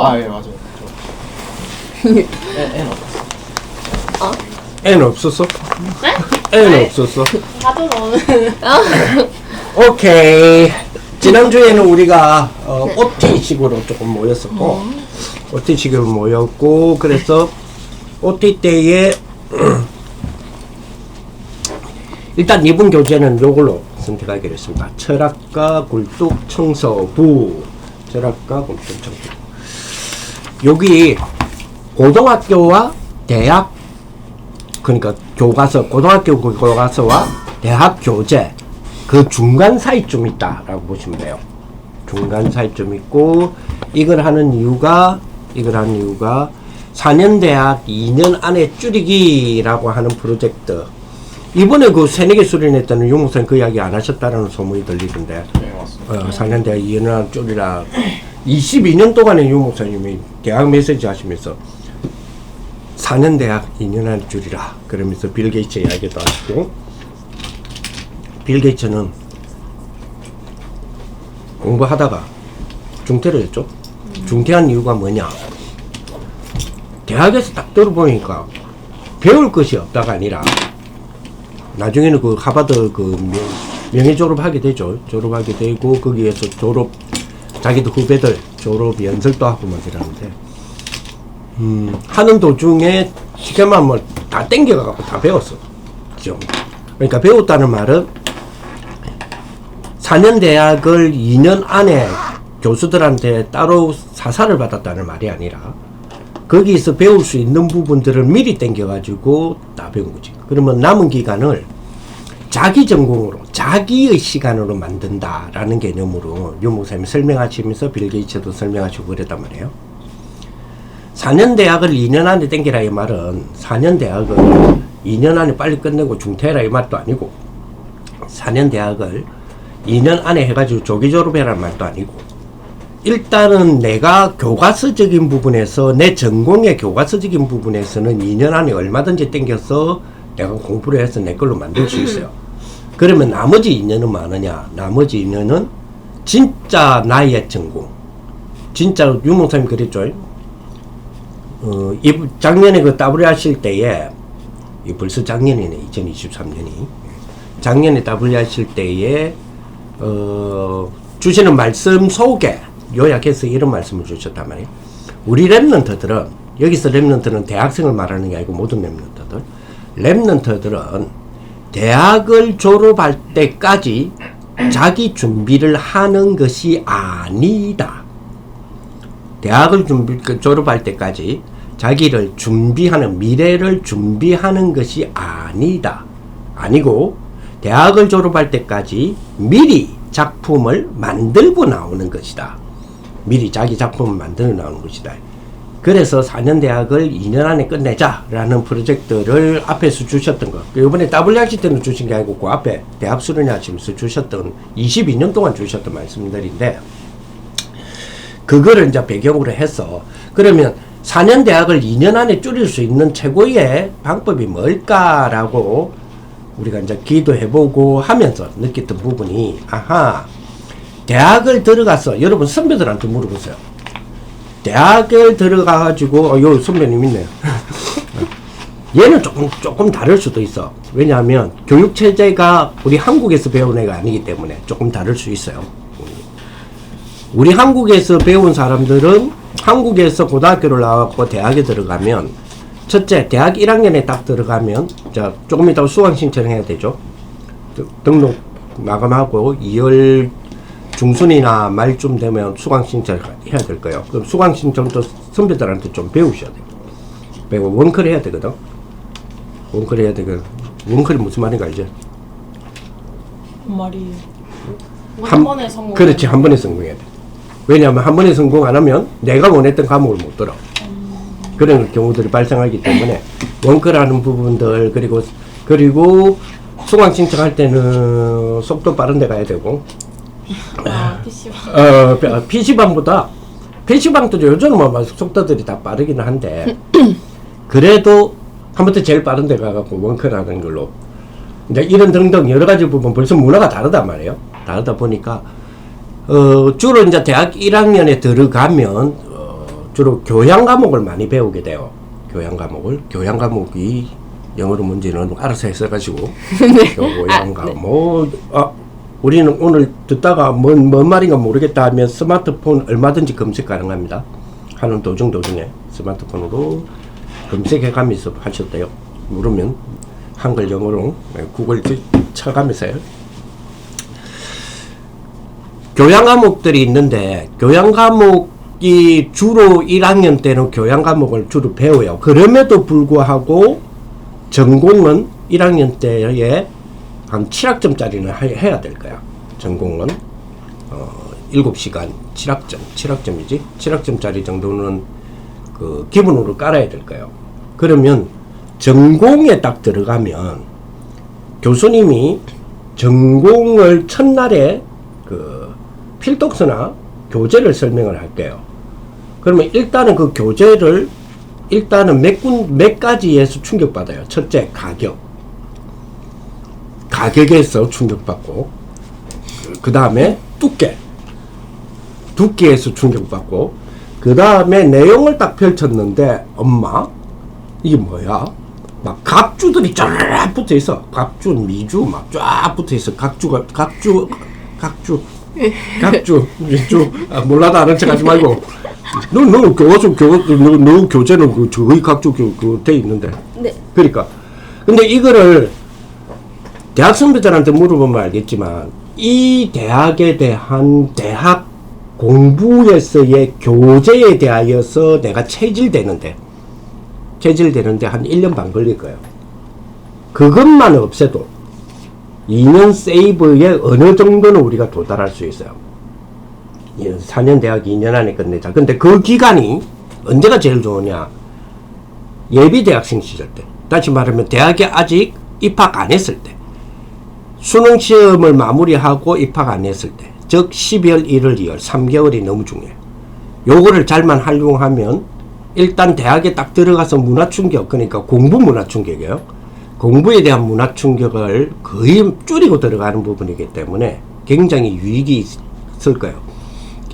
아, 예, 맞아요. N 어땠어? N 없었어? 네? N 없었어? 자주 오는. 오케이. 지난주에는 우리가 OT식으로 조금 모였었고 OT식으로 모였고 그래서 OT 때에 일단 이번 교재는 요걸로 선택하기로 했습니다. 철학과 굴뚝 청소부. 철학과 굴뚝 청소부. 여기 고등학교와 대학, 그러니까 교과서, 고등학교 교과서와 대학 교재 그 중간 사이쯤 있다라고 보시면 돼요. 중간 사이쯤 있고 이걸 하는 이유가 4년 대학 2년 안에 줄이기라고 하는 프로젝트. 이번에 그 새내기 수련회 때는 유목사님 그 이야기 안 하셨다라는 소문이 들리던데. 네, 맞습니다. 4년 대학 2년 안에 줄이라. 22년 동안에 유목사님이 대학 메시지 하시면서 4년 대학 2년 안에 줄이라 그러면서 빌 게이츠 이야기도 하시고, 빌 게이츠는 공부하다가 중퇴를 했죠. 중퇴한 이유가 뭐냐, 대학에서 딱 들어보니까 배울 것이 없다가 아니라 나중에는 그 하버드 그 명예 졸업하게 되죠. 졸업하게 되고 거기에서 자기도 후배들 졸업 연설도 하고 막 이러는데 하는 도중에 시켜만 뭐 다 땡겨가고 다 배웠어. 그러니까 배웠다는 말은 4년 대학을 2년 안에 교수들한테 따로 사사를 받았다는 말이 아니라 거기서 배울 수 있는 부분들을 미리 땡겨가지고 다 배운 거지. 그러면 남은 기간을 자기 전공으로, 자기의 시간으로 만든다라는 개념으로 유 목사님이 설명하시면서 빌 게이츠도 설명하시고 그랬단 말이에요. 4년 대학을 2년 안에 땡기라 이 말은 4년 대학을 2년 안에 빨리 끝내고 중퇴해라 이 말도 아니고 4년 대학을 2년 안에 해가지고 조기 졸업해라는 말도 아니고 일단은 내가 교과서적인 부분에서 내 전공의 교과서적인 부분에서는 2년 안에 얼마든지 땡겨서 내가 공부를 해서 내 걸로 만들 수 있어요. 그러면 나머지 2년은 뭐하느냐, 나머지 2년은 진짜 나의 전공, 진짜 유목사님 그랬죠. 작년에 그 W 하실 때에 벌써 작년이네, 2023년이 작년에 W 하실 때에 주시는 말씀 속에 요약해서 이런 말씀을 주셨단 말이에요. 우리 랩런트들은, 여기서 랩런트는 대학생을 말하는 게 아니고 모든 랩런트들은 대학을 졸업할 때까지 자기 준비를 하는 것이 아니다. 대학을 졸업할 때까지 자기를 준비하는, 미래를 준비하는 것이 아니다. 아니고 대학을 졸업할 때까지 미리 작품을 만들고 나오는 것이다. 미리 자기 작품을 만들어 나오는 것이다. 그래서 4년 대학을 2년 안에 끝내자라는 프로젝트를 앞에서 주셨던 거. 이번에 WRC 때는 주신 게 아니고 그 앞에 대학 수련회 하시면서 주셨던 22년 동안 주셨던 말씀들인데 그거를 이제 배경으로 해서 그러면 4년 대학을 2년 안에 줄일 수 있는 최고의 방법이 뭘까라고 우리가 이제 기도해보고 하면서 느꼈던 부분이 대학을 들어가서 여러분 선배들한테 물어보세요. 대학을 들어가가지고 요 선배님 있네요. 얘는 조금 다를 수도 있어. 왜냐하면 교육체제가 우리 한국에서 배운 애가 아니기 때문에 조금 다를 수 있어요. 우리 한국에서 배운 사람들은 한국에서 고등학교를 나왔고 대학에 들어가면 첫째 대학 1학년에 딱 들어가면 자 조금 이따 수강 신청해야 되죠. 등록 마감하고 2월 중순이나 말쯤 되면 수강 신청을 해야 될 거예요. 그럼 수강 신청도 선배들한테 좀 배우셔야 돼요. 배우고 원클 해야 되거든. 원클 해야 되거든. 원클이 무슨 말인가 알죠? 말이 한 번에 성공. 그렇지, 한 번에 성공해야 돼. 왜냐하면 한 번에 성공 안 하면 내가 원했던 과목을 못 들어. 그런 경우들이 발생하기 때문에 원클하는 부분들 그리고 수강 신청할 때는 속도 빠른 데 가야 되고 PC방. PC방도 요즘은 뭐 속도들이 다 빠르기는 한데 그래도 한 번도 제일 빠른 데 가갖고 원클하는 걸로 이제 이런 등등 여러 가지 부분 벌써 문화가 다르단 말이에요. 다르다 보니까 주로 이제 대학 1학년에 들어가면 주로 교양 과목을 많이 배우게 돼요. 교양 과목이 영어로 문제는 알아서 했어가지고 교양 과목. 우리는 오늘 듣다가 뭔 말인가 모르겠다 하면 스마트폰 얼마든지 검색 가능합니다. 하는 도중에 스마트폰으로 검색해가면서 하셔도 돼요. 물으면 한글 영어로 구글 쳐가면서요. 교양 과목들이 있는데 교양 과목이 주로 1학년 때는 교양 과목을 주로 배워요. 그럼에도 불구하고 전공은 1학년 때에 한 7학점짜리는 해야 될 거야. 전공은 7시간 7학점이지. 7학점짜리 정도는 그 기본으로 깔아야 될 거예요. 그러면 전공에 딱 들어가면 교수님이 전공을 첫날에 그 필독서나 교재를 설명을 할게요. 그러면 일단은 그 교재를 일단은 몇 가지에서 충격받아요. 첫째, 가격에서 충격받고, 그 다음에 두께에서 충격받고, 그 다음에 내용을 딱 펼쳤는데 엄마 이게 뭐야? 막 각주들이 쫙 붙어 있어. 각주, 미주 막 쫙 붙어 있어. 각주 몰라도 아는 척 하지 말고. 너 교재는 저희 각주 돼 있는데. 네. 그러니까. 근데 이거를 대학 선배들한테 물어보면 알겠지만, 이 대학에 대한 대학 공부에서의 교재에 대하여서 내가 체질되는데 한 1년 반 걸릴 거예요. 그것만 없애도 2년 세이브에 어느 정도는 우리가 도달할 수 있어요. 4년 대학 2년 안에 끝내자. 근데 그 기간이 언제가 제일 좋으냐? 예비 대학생 시절 때. 다시 말하면 대학에 아직 입학 안 했을 때. 수능 시험을 마무리하고 입학 안 했을 때. 즉 12월, 1월, 2월 3개월이 너무 중요해요. 요거를 잘만 활용하면 일단 대학에 딱 들어가서 문화충격, 그러니까 공부 문화충격이에요. 공부에 대한 문화충격을 거의 줄이고 들어가는 부분이기 때문에 굉장히 유익이 있을 거예요.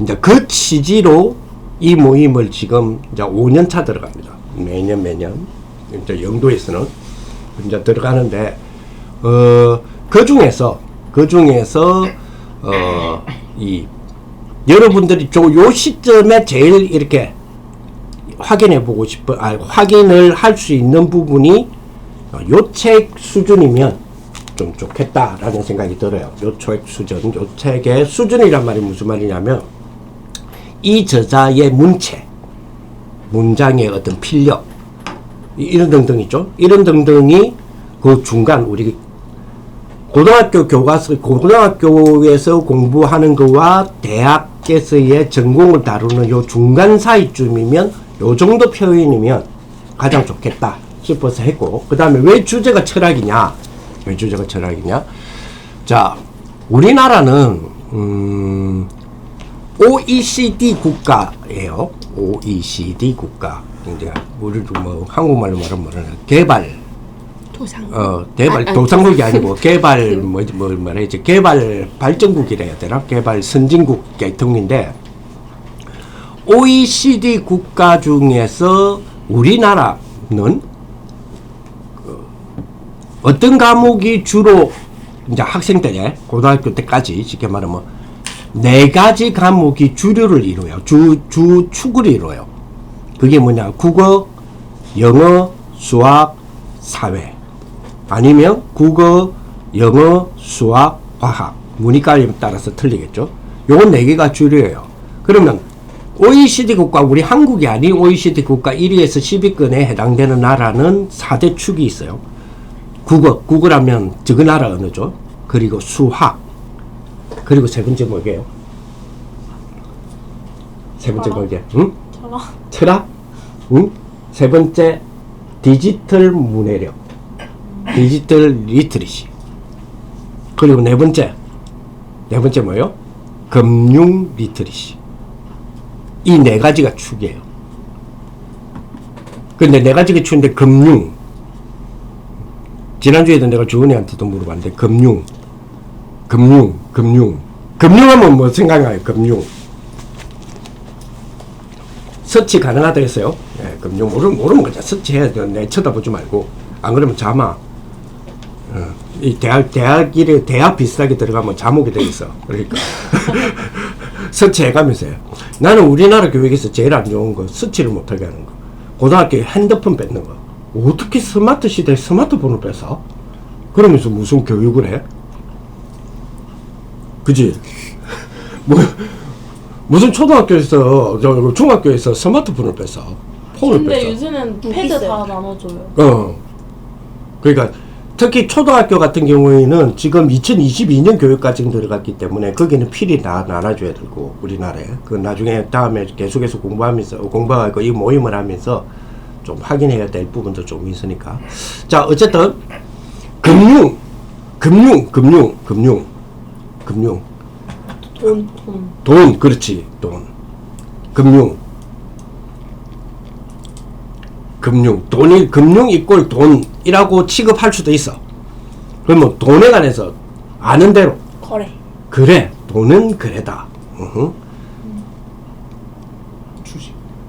이제 그 취지로 이 모임을 지금 이제 5년 차 들어갑니다. 매년 이제 영도에서는 이제 들어가는데 그 중에서 이 여러분들이 요 시점에 제일 이렇게 확인을 할 수 있는 부분이 요 책 수준이면 좀 좋겠다라는 생각이 들어요. 요 책 수준, 요 책의 수준이란 말이 무슨 말이냐면 이 저자의 문체, 문장의 어떤 필력, 이런 등등 있죠. 이런 등등이 그 중간 우리 고등학교에서 공부하는 거와 대학에서의 전공을 다루는 요 중간 사이쯤이면 요 정도 표현이면 가장 좋겠다 싶어서 했고, 그 다음에 왜 주제가 철학이냐? 자, 우리나라는 OECD 국가예요. OECD 국가. 이제 우리도 뭐 한국말로 말하면 도상국이 아니고 개발 말해야지, 개발 발전국이라 해야 되나? 개발 선진국 계통인데, OECD 국가 중에서 우리나라는 어떤 과목이 주로 이제 학생 때, 고등학교 때까지 쉽게 말하면 4가지 과목이 주류를 이루어요. 축을 이루어요. 그게 뭐냐? 국어, 영어, 수학, 사회. 아니면 국어, 영어, 수학, 화학. 문이과에 따라서 틀리겠죠. 요건 4개가 주류예요. 그러면 OECD 국가, 우리 한국이 아닌 OECD 국가 1위에서 10위권에 해당되는 나라는 4대 축이 있어요. 국어라면 저그 나라 언어죠. 그리고 수학. 그리고 세 번째 뭐게요? 세 번째 뭐게? 응? 철학? 응? 세 번째 디지털 문해력. 디지털 리트리시. 그리고 네 번째 뭐예요? 금융 리트리시. 이 4가지가 축이에요. 근데 4가지가 축인데 금융. 지난주에도 내가 주은이한테도 물어봤는데 금융 하면 뭐 생각나요? 금융. 서치 가능하다 했어요. 예, 금융 모르면 그냥 서치해야 돼. 내 쳐다보지 말고. 안 그러면 자마. 이 대학 비슷하게 들어가면 자목이 돼 있어. 그러니까. 서치해가면서 해요. 나는 우리나라 교육에서 제일 안 좋은 거, 서치를 못하게 하는 거. 고등학교에 핸드폰 뺏는 거. 어떻게 스마트 시대에 스마트폰을 뺏어? 그러면서 무슨 교육을 해? 그지? 무슨 초등학교에서, 중학교에서 스마트폰을 뺏어. 폰을 근데 뺏어. 요새는 패드 다 나눠줘요. 그러니까 특히 초등학교 같은 경우에는 지금 2022년 교육과정 들어갔기 때문에 거기는 필히 다 나눠줘야 되고 우리나라에 그 나중에 다음에 계속해서 공부하고 이 모임을 하면서 좀 확인해야 될 부분도 좀 있으니까. 자, 어쨌든 금융 돈, 그렇지, 돈. 금융 이꼴 돈이라고 취급할 수도 있어. 그러면 돈에 관해서 아는 대로. 거래. 그래, 돈은 그래다.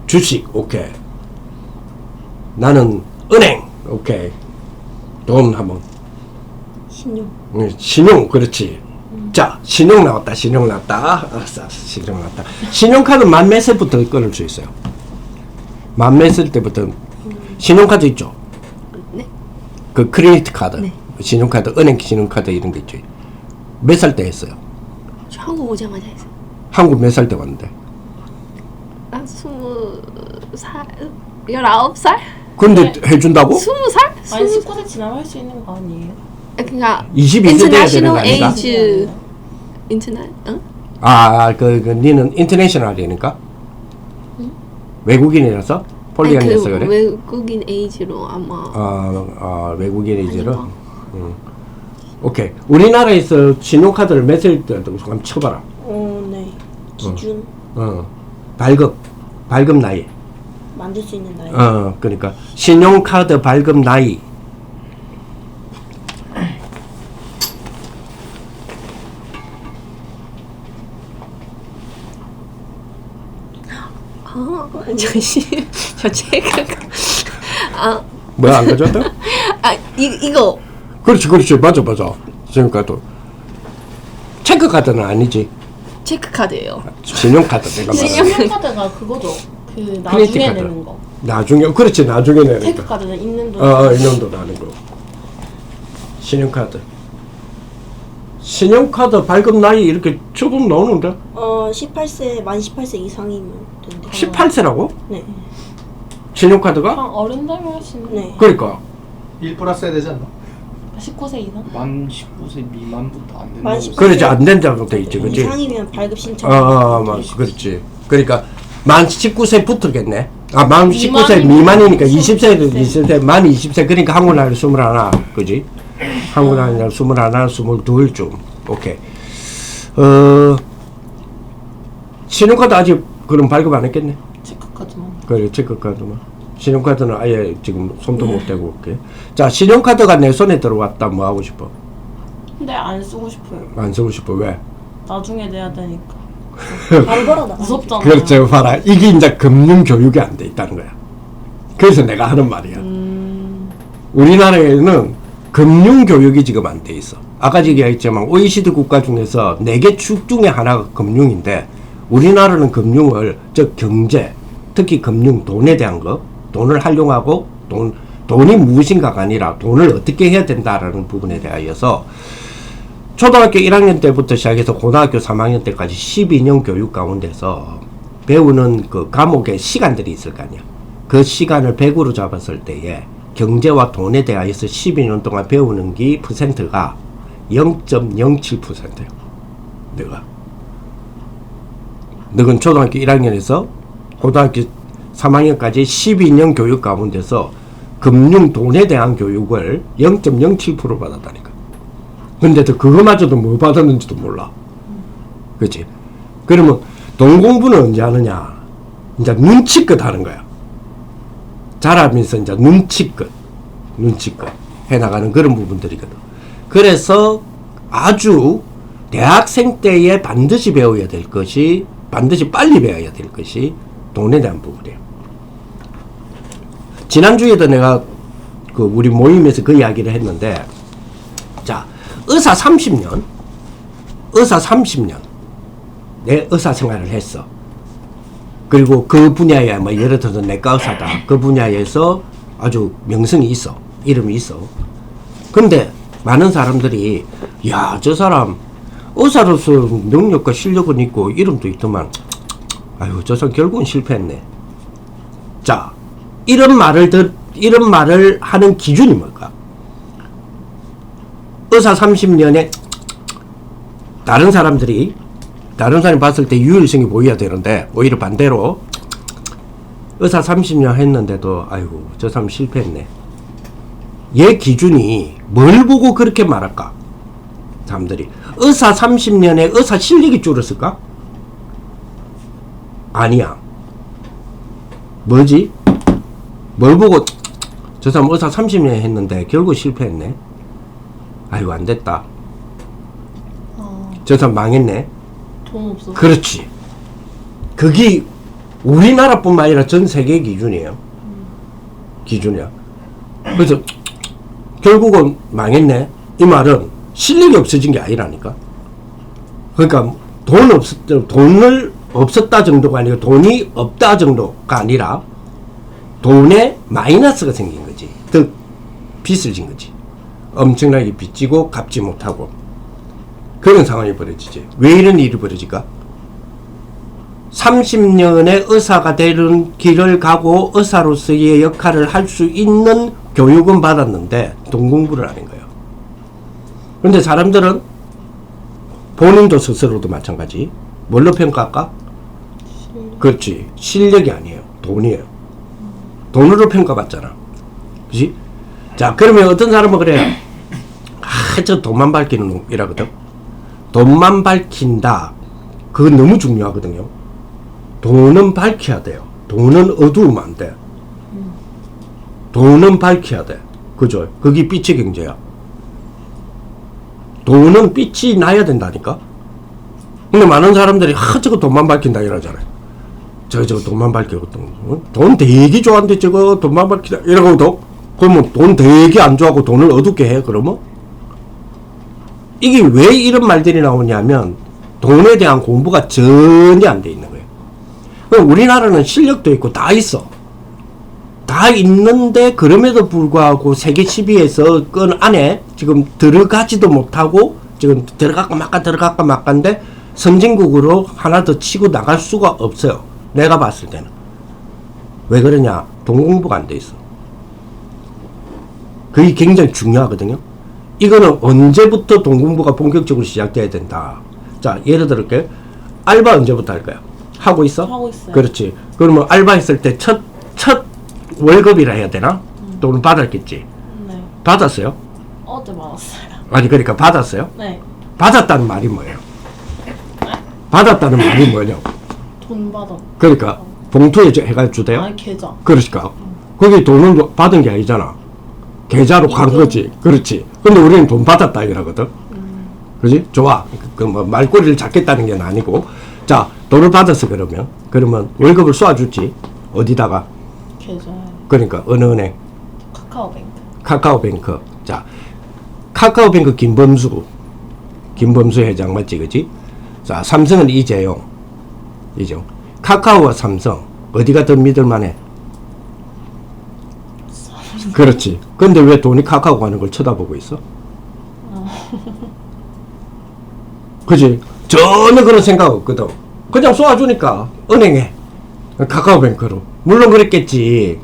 주식, 오케이. 나는 은행, 오케이. 돈 한번. 신용, 그렇지. 자, 신용 나왔다. 알았어, 신용 나왔다. 신용카드 만 몇 세부터 끊을 수 있어요? 만 몇 살 때부터 신용카드 있죠? 네. 그 크레디트 카드, 네. 신용카드, 은행 신용카드 이런 거 있죠? 몇 살 때 했어요? 저 한국 오자마자 했어요. 한국 몇 살 때 왔는데? 아, 20살? 19살? 근데 네. 해준다고? 20살? 아니 19세 지나면 할 수 있는 거 아니에요? 그러니까 22세 돼야 되는 거 International 아닌가? Age 인터넷? 니는 인터내셔널이니까? 외국인이라서? 폴리안이라서 그래? 외국인 에이지로 아마 외국인이지로? 아닌가? 오케이. 우리나라에서 신용카드를 몇 살 때 한번 쳐봐라. 네. 기준 발급 나이. 만들 수 있는 나이. 그러니까 신용카드 발급 나이. 저 체크가 뭐야, 안 가져왔다? 이거 그렇지. 맞아. 신용카드. 체크카드는 아니지. 체크카드예요. 신용카드 내가 말하는. 신용카드가 그거죠. 그 크레디트 나중에 카드. 내는 거. 그렇지, 나중에 내는 거. 체크카드는 있는 돈. 1년도 나는 거. 신용카드. 신용카드 발급 나이 이렇게 조금 나오는데? 18세 만 18세 이상이면 된대. 18세라고? 네. 신용카드가? 어른 되면 할 수 있는. 네. 그러니까 1 플러스 해야 되지 않나? 19세 이상? 만 19세 미만부터 안 된다고 만 했어. 19세 그렇지, 안 된다고 돼 있지, 그렇지? 이상이면 발급 신청. 그렇지. 그러니까 만 19세부터겠네. 만 19세 미만이면 미만이니까 20세, 만 20세. 그러니까 한국 나이 21, 그지? 한국 나이 21, 22쯤. 오케이. 신용카드 아직 그럼 발급 안 했겠네. 체크카드만. 그래, 체크카드만. 신용카드는 아예 지금 손도 못 대고 올게. 자, 신용카드가 내 손에 들어왔다. 뭐 하고 싶어? 근데 안 쓰고 싶어요. 안 쓰고 싶어. 왜? 나중에 내야 되니까. 바로 벌어다. 무섭잖아. 그렇죠. 봐라. 이게 이제 금융 교육이 안 돼 있다는 거야. 그래서 내가 하는 말이야. 우리나라에는 금융 교육이 지금 안 돼 있어. 아까 얘기했지만 OECD 국가 중에서 4개 축 중에 하나가 금융인데 우리나라는 금융을 즉 경제, 특히 금융, 돈에 대한 거, 돈을 활용하고 돈이 무엇인가가 아니라 돈을 어떻게 해야 된다라는 부분에 대하여서 초등학교 1학년 때부터 시작해서 고등학교 3학년 때까지 12년 교육 가운데서 배우는 그 과목의 시간들이 있을 거 아니야. 그 시간을 100으로 잡았을 때에 경제와 돈에 대하여서 12년 동안 배우는 게 퍼센트가 0.07%예요. 너는 초등학교 1학년에서 고등학교 3학년까지 12년 교육 가운데서 금융 돈에 대한 교육을 0.07% 받았다니까. 근데도 그거마저도 뭐 받았는지도 몰라. 그치? 그러면 돈 공부는 언제 하느냐? 이제 눈치껏 하는 거야. 자라면서 이제 눈치껏 해나가는 그런 부분들이거든. 그래서 아주 대학생 때에 반드시 배워야 될 것이, 반드시 빨리 배워야 될 것이 돈에 대한 부분이에요. 지난주에도 내가 그 우리 모임에서 그 이야기를 했는데, 자, 의사 30년 내 의사 생활을 했어. 그리고 그 분야에 뭐 예를 들어서 내과 의사다. 그 분야에서 아주 명성이 있어. 이름이 있어. 근데 많은 사람들이 야, 저 사람 의사로서 능력과 실력은 있고 이름도 있더만 아유, 저 사람 결국은 실패했네. 자, 이런 말을 하는 기준이 뭘까? 의사 30년에 다른 사람이 봤을 때 유일성이 보여야 되는데 오히려 반대로 의사 30년 했는데도 아이고 저 사람 실패했네. 얘 기준이 뭘 보고 그렇게 말할까? 사람들이 의사 30년에 의사 실력이 줄었을까? 아니야. 뭐지? 뭘 보고 저 사람 의사 30년 했는데 결국 실패했네. 아이고 안 됐다. 저 사람 망했네. 돈 없어. 그렇지. 그게 우리나라뿐만 아니라 전 세계 기준이에요. 기준이야. 그래서 결국은 망했네. 이 말은 실력이 없어진 게 아니라니까. 그러니까 돈을 없었다 정도가 아니고 돈이 없다 정도가 아니라 돈에 마이너스가 생긴 거지. 더 빚을 진 거지. 엄청나게 빚지고 갚지 못하고 그런 상황이 벌어지지. 왜 이런 일이 벌어질까? 30년의 의사가 되는 길을 가고 의사로서의 역할을 할 수 있는 교육은 받았는데 돈 공부를 안 한 거예요. 그런데 사람들은 본인도 스스로도 마찬가지. 뭘로 평가할까? 그렇지. 실력이 아니에요. 돈이에요. 돈으로 평가받잖아. 그치? 자, 그러면 어떤 사람은 그래요. 아, 저 돈만 밝히는 놈이라거든. 돈만 밝힌다. 그거 너무 중요하거든요. 돈은 밝혀야 돼요. 돈은 어두우면 안 돼. 돈은 밝혀야 돼. 그죠? 그게 빛의 경제야. 돈은 빛이 나야 된다니까? 근데 많은 사람들이, 저거 돈만 밝힌다 이러잖아요. 저거 돈만 밝히고, 돈 되게 좋아하는데 저거 돈만 밝히다. 이러고도, 그러면 돈 되게 안 좋아하고 돈을 어둡게 해, 그러면? 이게 왜 이런 말들이 나오냐면, 돈에 대한 공부가 전혀 안 돼 있는 거예요. 우리나라는 실력도 있고 다 있어. 다 있는데 그럼에도 불구하고 세계 10위에서 그 안에 지금 들어가지도 못하고 지금 들어갈까 말까인데 선진국으로 하나 더 치고 나갈 수가 없어요. 내가 봤을 때는. 왜 그러냐? 돈 공부가 안 돼 있어. 그게 굉장히 중요하거든요. 이거는 언제부터 돈 공부가 본격적으로 시작돼야 된다. 자, 예를 들을게요. 알바 언제부터 할까요? 하고 있어? 하고 있어요. 그렇지. 그러면 알바했을 때 첫 월급이라 해야 되나? 돈을 받았겠지. 네. 받았어요? 어제 받았어요. 아니, 그러니까 받았어요? 네. 받았다는 말이 뭐예요? 받았다는 말이 뭐냐고. 돈 받아. 그러니까 봉투에 해가지고 주대요? 아니 계좌. 그러니까 거기 돈을 받은 게 아니잖아. 계좌로 간 거지. 그렇지. 근데 우리는 돈 받았다 이러거든. 그지? 좋아. 뭐 말꼬리를 잡겠다는 게 아니고. 자, 돈을 받았어 그러면 월급을 쏘아주지. 어디다가? 계좌. 그러니까 어느 은행? 카카오뱅크. 카카오뱅크. 자, 카카오뱅크 김범수 회장 맞지, 그지? 자, 삼성은 이재용. 카카오와 삼성 어디가 더 믿을만해? 그렇지. 근데 왜 돈이 카카오 가는 걸 쳐다보고 있어? 그지? 전혀 그런 생각 없거든. 그냥 쏘아주니까 은행에 카카오뱅크로. 물론 그랬겠지.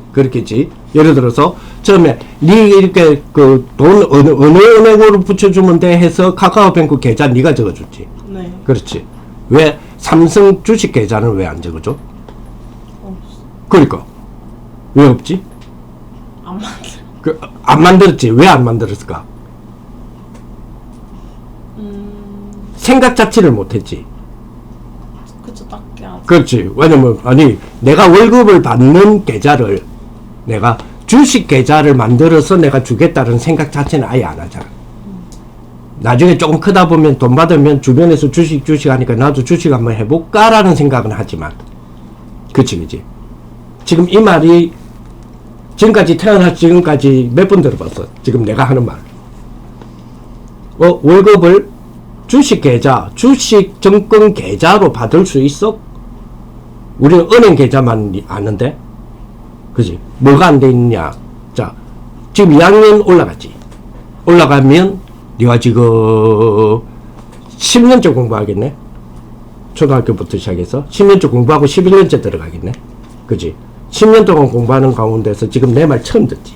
예를 들어서 처음에 니 이렇게 그 돈 어느 은행으로 붙여주면 돼 해서 카카오뱅크 계좌 니가 적어줬지. 네. 그렇지. 왜 삼성 주식 계좌는 왜 안 적어줘? 없어. 그러니까 왜 없지? 안 만들어. 안 만들었지. 왜 안 만들었을까? 생각 자체를 못했지. 그쵸, 딱히 아직. 그렇지. 왜냐면 아니 내가 월급을 받는 계좌를 내가 주식 계좌를 만들어서 내가 주겠다는 생각 자체는 아예 안 하잖아. 나중에 조금 크다 보면 돈 받으면 주변에서 주식 하니까 나도 주식 한번 해볼까라는 생각은 하지만 그치. 지금 이 말이 지금까지 태어나서 지금까지 몇 번 들어봤어. 지금 내가 하는 말. 월급을 주식 계좌, 주식 정권 계좌로 받을 수 있어? 우리는 은행 계좌만 아는데? 그지? 뭐가 안 돼 있느냐? 자, 지금 2학년 올라갔지. 올라가면, 네가 지금 10년째 공부하겠네? 초등학교부터 시작해서 10년째 공부하고 11년째 들어가겠네? 그지? 10년 동안 공부하는 가운데서 지금 내 말 처음 듣지.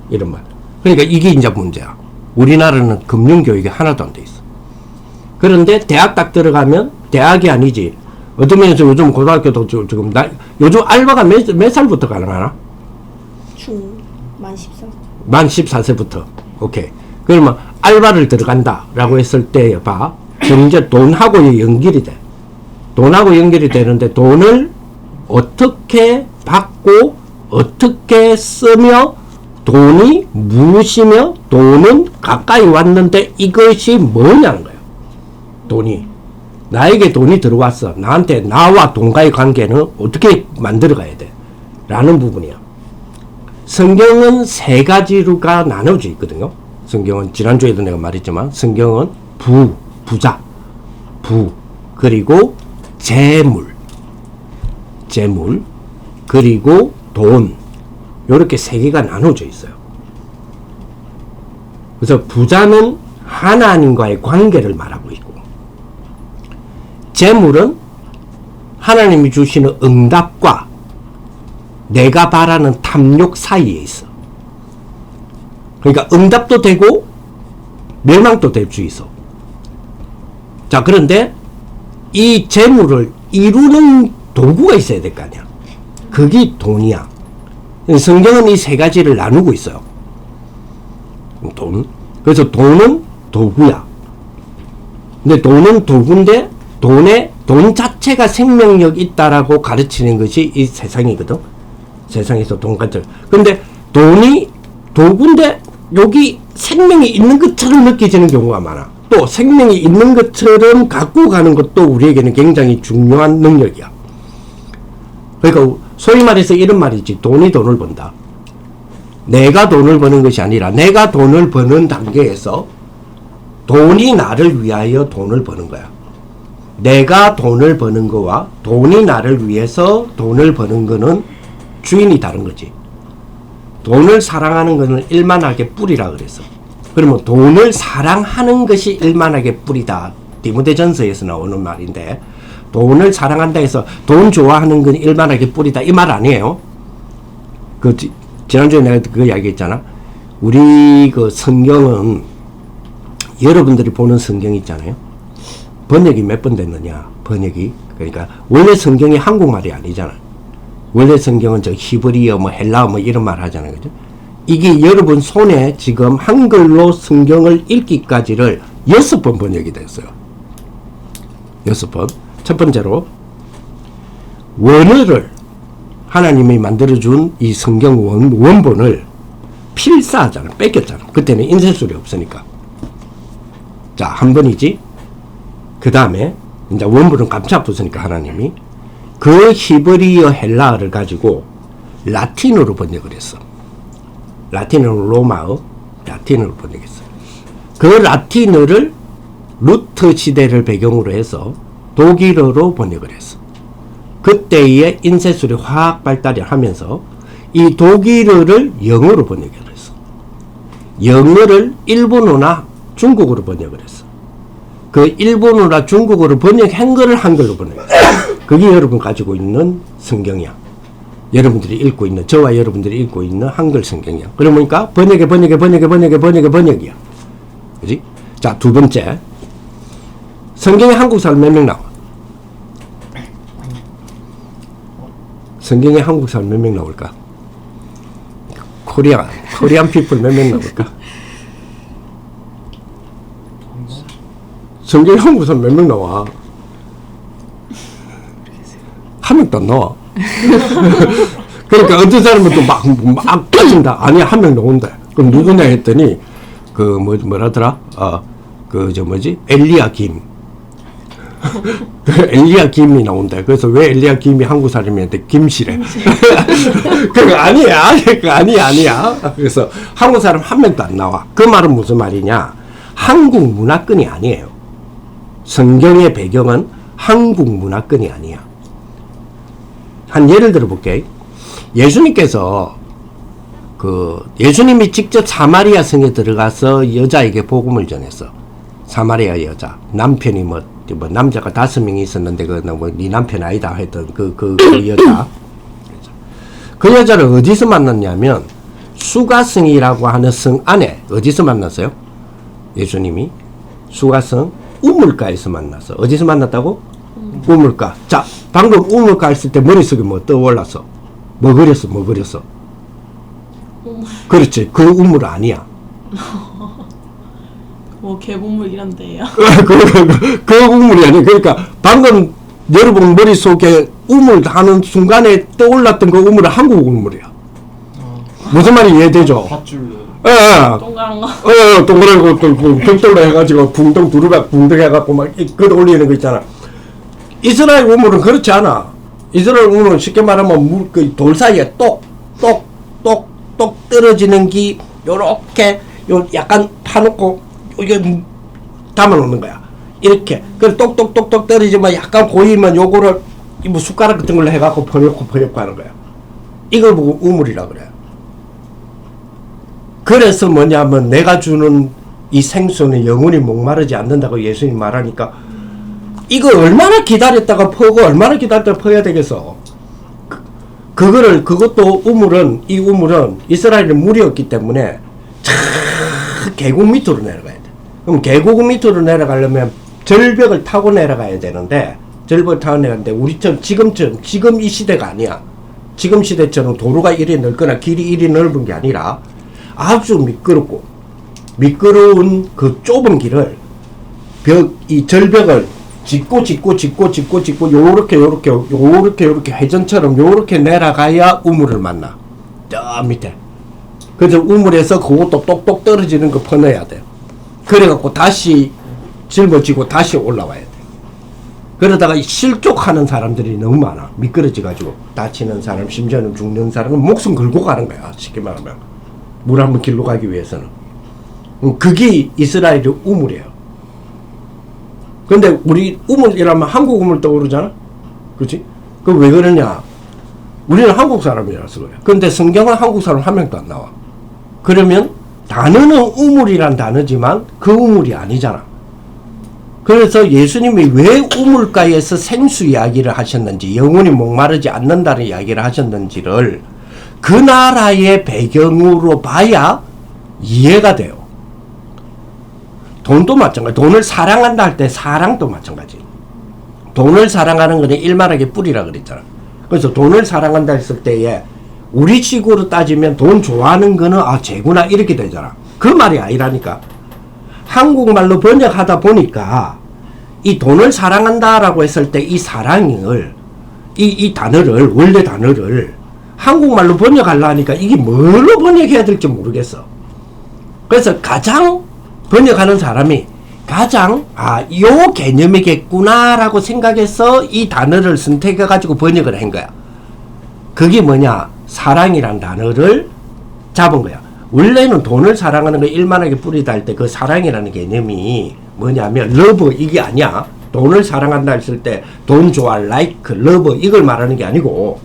이런 말. 그러니까 이게 이제 문제야. 우리나라는 금융교육이 하나도 안 돼 있어. 그런데 대학 딱 들어가면, 대학이 아니지. 어떤 면에서 요즘 고등학교도 지금, 요즘 알바가 몇 살부터 가능하나? 만 14. 만 14세부터. 오케이. 그러면 알바를 들어간다라고 했을 때, 봐. 이제 돈하고 연결이 돼. 돈하고 연결이 되는데 돈을 어떻게 받고, 어떻게 쓰며, 돈이 무엇이며, 돈은 가까이 왔는데 이것이 뭐냐는 거예요. 돈이. 나에게 돈이 들어왔어. 나한테 나와 돈과의 관계는 어떻게 만들어 가야 돼? 라는 부분이야. 성경은 세 가지로가 나눠져 있거든요. 성경은 지난주에도 내가 말했지만 성경은 부자, 그리고 재물, 그리고 돈. 이렇게 세 개가 나눠져 있어요. 그래서 부자는 하나님과의 관계를 말하고 있고, 재물은 하나님이 주시는 응답과 내가 바라는 탐욕 사이에 있어. 그러니까 응답도 되고 멸망도 될 수 있어. 자, 그런데 이 재물을 이루는 도구가 있어야 될 거 아니야. 그게 돈이야. 성경은 이 세 가지를 나누고 있어요. 돈. 그래서 돈은 도구야. 근데 돈은 도구인데 돈 자체가 생명력 있다라고 가르치는 것이 이 세상이거든. 세상에서 돈 가져. 근데 돈이 도구인데 여기 생명이 있는 것처럼 느껴지는 경우가 많아. 또 생명이 있는 것처럼 갖고 가는 것도 우리에게는 굉장히 중요한 능력이야. 그러니까 소위 말해서 이런 말이지. 돈이 돈을 번다. 내가 돈을 버는 것이 아니라 내가 돈을 버는 단계에서 돈이 나를 위하여 돈을 버는 거야. 내가 돈을 버는 거와 돈이 나를 위해서 돈을 버는 거는 주인이 다른 거지. 돈을 사랑하는 것은 일만하게 뿌리라 그랬어. 그러면 돈을 사랑하는 것이 일만하게 뿌리다. 디모데전서에서 나오는 말인데, 돈을 사랑한다 해서 돈 좋아하는 건 일만하게 뿌리다 이 말 아니에요. 지난주에 내가 그거 이야기했잖아. 우리 그 성경은 여러분들이 보는 성경 있잖아요. 번역이 몇 번 됐느냐? 번역이. 그러니까 원래 성경이 한국말이 아니잖아. 원래 성경은 저 히브리어 뭐 헬라어 뭐 이런 말 하잖아요. 그죠? 이게 여러분 손에 지금 한글로 성경을 읽기까지를 6번 번역이 됐어요. 6번. 첫 번째로 원어를 하나님이 만들어준 이 성경 원본을 필사하잖아. 뺏겼잖아. 그때는 인쇄술이 없으니까. 자, 한 번이지. 그 다음에 이제 원본은 감춰 붙으니까 하나님이 그 히브리어 헬라어를 가지고 라틴어로 번역을 했어. 라틴어로 로마어, 라틴어로 번역했어. 그 라틴어를 루트 시대를 배경으로 해서 독일어로 번역을 했어. 그때의 인쇄술이 확 발달을 하면서 이 독일어를 영어로 번역을 했어. 영어를 일본어나 중국어로 번역을 했어. 그 일본어나 중국어로 번역한 거를 한글로 번역했어. 그게 여러분 가지고 있는 성경이야. 여러분들이 읽고 있는, 저와 여러분들이 읽고 있는 한글 성경이야. 그러니까 번역이야. 그지? 자, 두 번째. 성경에 한국 사람 몇 명 나와? 성경에 한국 사람 몇 명 나올까? 코리안 피플 몇 명 나올까? 성경에 한국 사람 몇 명 나와? 한 명도 안 나와. 그러니까 어떤 사람은 또 막 빠진다. 아니, 한 명 나온다. 그럼 누구냐 했더니, 뭐라더라? 엘리야김. 엘리야 김이 나온다. 그래서 왜 엘리야 김이 한국 사람인데 김씨래. 그거 아니야. 그거 아니야. 그래서 한국 사람 한 명도 안 나와. 그 말은 무슨 말이냐? 한국 문화권이 아니에요. 성경의 배경은 한국 문화권이 아니야. 한 예를 들어 볼게. 예수님께서 예수님이 직접 사마리아 성에 들어가서 여자에게 복음을 전했어. 사마리아 여자. 남편이 남자가 5명이 있었는데 네 남편 아니다 했던 그 여자. 그 여자를 어디서 만났냐면 수가성이라고 하는 성 안에 어디서 만났어요? 예수님이 수가성 우물가에서 만났어. 어디서 만났다고? 우물가. 자, 방금 우물가 했을 때 머릿속에 뭐 떠올랐어? 뭐 그렸어? 그렇지. 그 우물 아니야. 뭐 개보물 이런 데요. 그 우물이 아니야. 그러니까 방금 여러분 머릿속에 우물 하는 순간에 떠올랐던 그 우물은 한국 우물이야. 무슨 말이 이해되죠? 밧줄로. 예. 동그란 거. 동그랗고 또 벽돌로 해가지고 붕덩 두루박 붕덩 해갖고 막 끌어올리는 거 있잖아. 이스라엘 우물은 그렇지 않아. 이스라엘 우물은 쉽게 말하면 돌 사이에 똑 떨어지는 기 요렇게 약간 파놓고 이게 담아놓는 거야. 이렇게. 그래 똑똑똑똑 떨어지면 약간 고이면 요거를 뭐 숟가락 같은 걸로 해갖고 퍼놓고 하는 거야. 이걸 보고 우물이라 그래. 그래서 뭐냐면 내가 주는 이 생수는 영원히 목마르지 않는다고 예수님 말하니까 이거 얼마나 기다렸다가 퍼고 얼마나 기다렸다가 퍼야 되겠어. 그것도 이 우물은 이스라엘에 물이 없기 때문에 계곡 밑으로 내려가야 돼. 그럼 계곡 밑으로 내려가려면 절벽을 타고 내려가야 되는데 절벽을 타고 내려가는데 우리처럼 지금 이 시대가 아니야. 지금 시대처럼 도로가 이리 넓거나 길이 이리 넓은 게 아니라 아주 미끄러운 그 좁은 길을 이 절벽을 짓고 요렇게 회전처럼 요렇게 내려가야 우물을 만나. 저 밑에. 그래서 우물에서 그것도 똑똑 떨어지는 거 퍼넣어야 돼요. 그래갖고 다시 짊어지고 다시 올라와야 돼. 그러다가 실족하는 사람들이 너무 많아. 미끄러져가지고 다치는 사람, 심지어는 죽는 사람은 목숨 걸고 가는 거야. 쉽게 말하면. 물 한번 길로 가기 위해서는. 그게 이스라엘의 우물이에요. 근데 우리 우물이라면 한국 우물 떠오르잖아? 그렇지? 그럼 왜 그러냐? 우리는 한국 사람이라서 그래. 근데 성경은 한국 사람 한 명도 안 나와. 그러면 단어는 우물이란 단어지만 그 우물이 아니잖아. 그래서 예수님이 왜 우물가에서 생수 이야기를 하셨는지, 영원히 목마르지 않는다는 이야기를 하셨는지를 그 나라의 배경으로 봐야 이해가 돼요. 돈도 마찬가지. 돈을 사랑한다 할 때 사랑도 마찬가지. 돈을 사랑하는 거는 일만하게 뿌리라 그랬잖아. 그래서 돈을 사랑한다 했을 때에 우리 식으로 따지면 돈 좋아하는 거는 재구나 이렇게 되잖아. 그 말이 아니라니까. 한국말로 번역하다 보니까 이 돈을 사랑한다라고 했을 때 이 사랑을 이 단어를 원래 단어를 한국말로 번역하려니까 이게 뭘로 번역해야 될지 모르겠어. 그래서 가장 번역하는 사람이 가장 요 개념이겠구나라고 생각해서 이 단어를 선택해가지고 번역을 한 거야. 그게 뭐냐? 사랑이란 단어를 잡은 거야. 원래는 돈을 사랑하는 거 일만하게 뿌리다 할 때 그 사랑이라는 개념이 뭐냐면 러브 이게 아니야. 돈을 사랑한다 했을 때 돈 좋아, like, 러브 이걸 말하는 게 아니고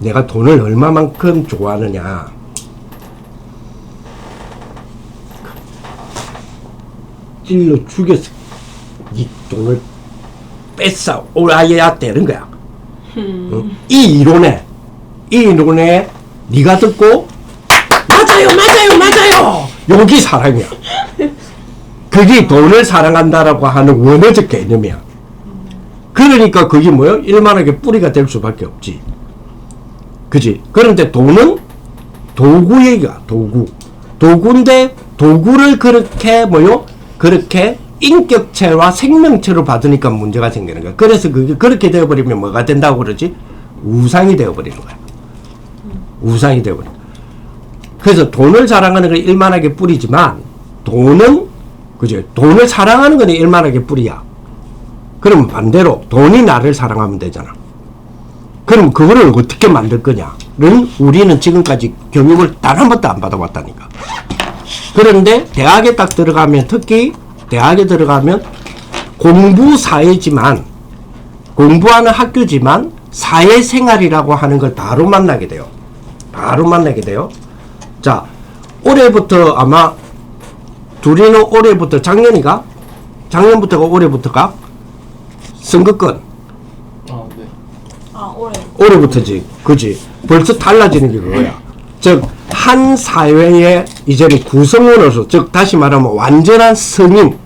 내가 돈을 얼마만큼 좋아하느냐. 찔러 죽여서 이 돈을 뺏어 오라야 되는 거야. 이 이론에 네가 듣고 맞아요 여기 사랑이야. 그게 돈을 사랑한다라고 하는 원어적 개념이야. 그러니까 그게 뭐야? 일만하게 뿌리가 될 수밖에 없지. 그지? 그런데 돈은 도구 얘기야. 도구인데 도구를 그렇게 그렇게 인격체와 생명체로 받으니까 문제가 생기는 거야. 그래서 그게 그렇게 되어버리면 뭐가 된다고 그러지? 우상이 되어버리는 거야. 우상이 되어버리는 거야. 그래서 돈을 사랑하는 걸 일만하게 뿌리지만 돈은 그죠? 돈을 사랑하는 건 일만하게 뿌리야. 그럼 반대로 돈이 나를 사랑하면 되잖아. 그럼 그거를 어떻게 만들 거냐는 우리는 지금까지 교육을 단 한 번도 안 받아봤다니까. 그런데 대학에 딱 들어가면, 특히 대학에 들어가면 공부 사회지만, 공부하는 학교지만 사회생활이라고 하는 걸 바로 만나게 돼요. 바로 만나게 돼요. 자, 올해부터 아마 둘이는 올해부터 작년부터가 올해부터가 선거권. 아, 네. 아 올해. 올해부터지. 그지? 벌써 달라지는 게 그거야. 즉, 한 사회의 이제는 구성원으로서, 즉, 다시 말하면 완전한 성인,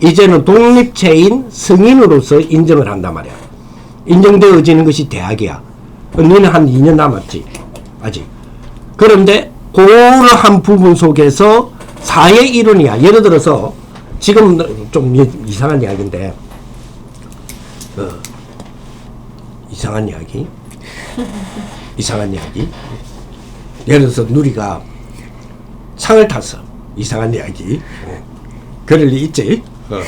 이제는 독립체인 성인으로서 인정을 한단 말이야. 인정되어지는 것이 대학이야. 너는 한 2년 남았지. 아직. 그런데, 그러한 부분 속에서 사회 이론이야. 예를 들어서, 지금 좀 이상한 이야기인데, 이상한 이야기? 이상한 이야기? 예를 들어서 누리가 상을 탔어. 이상한 이야기. 그럴 리 있지?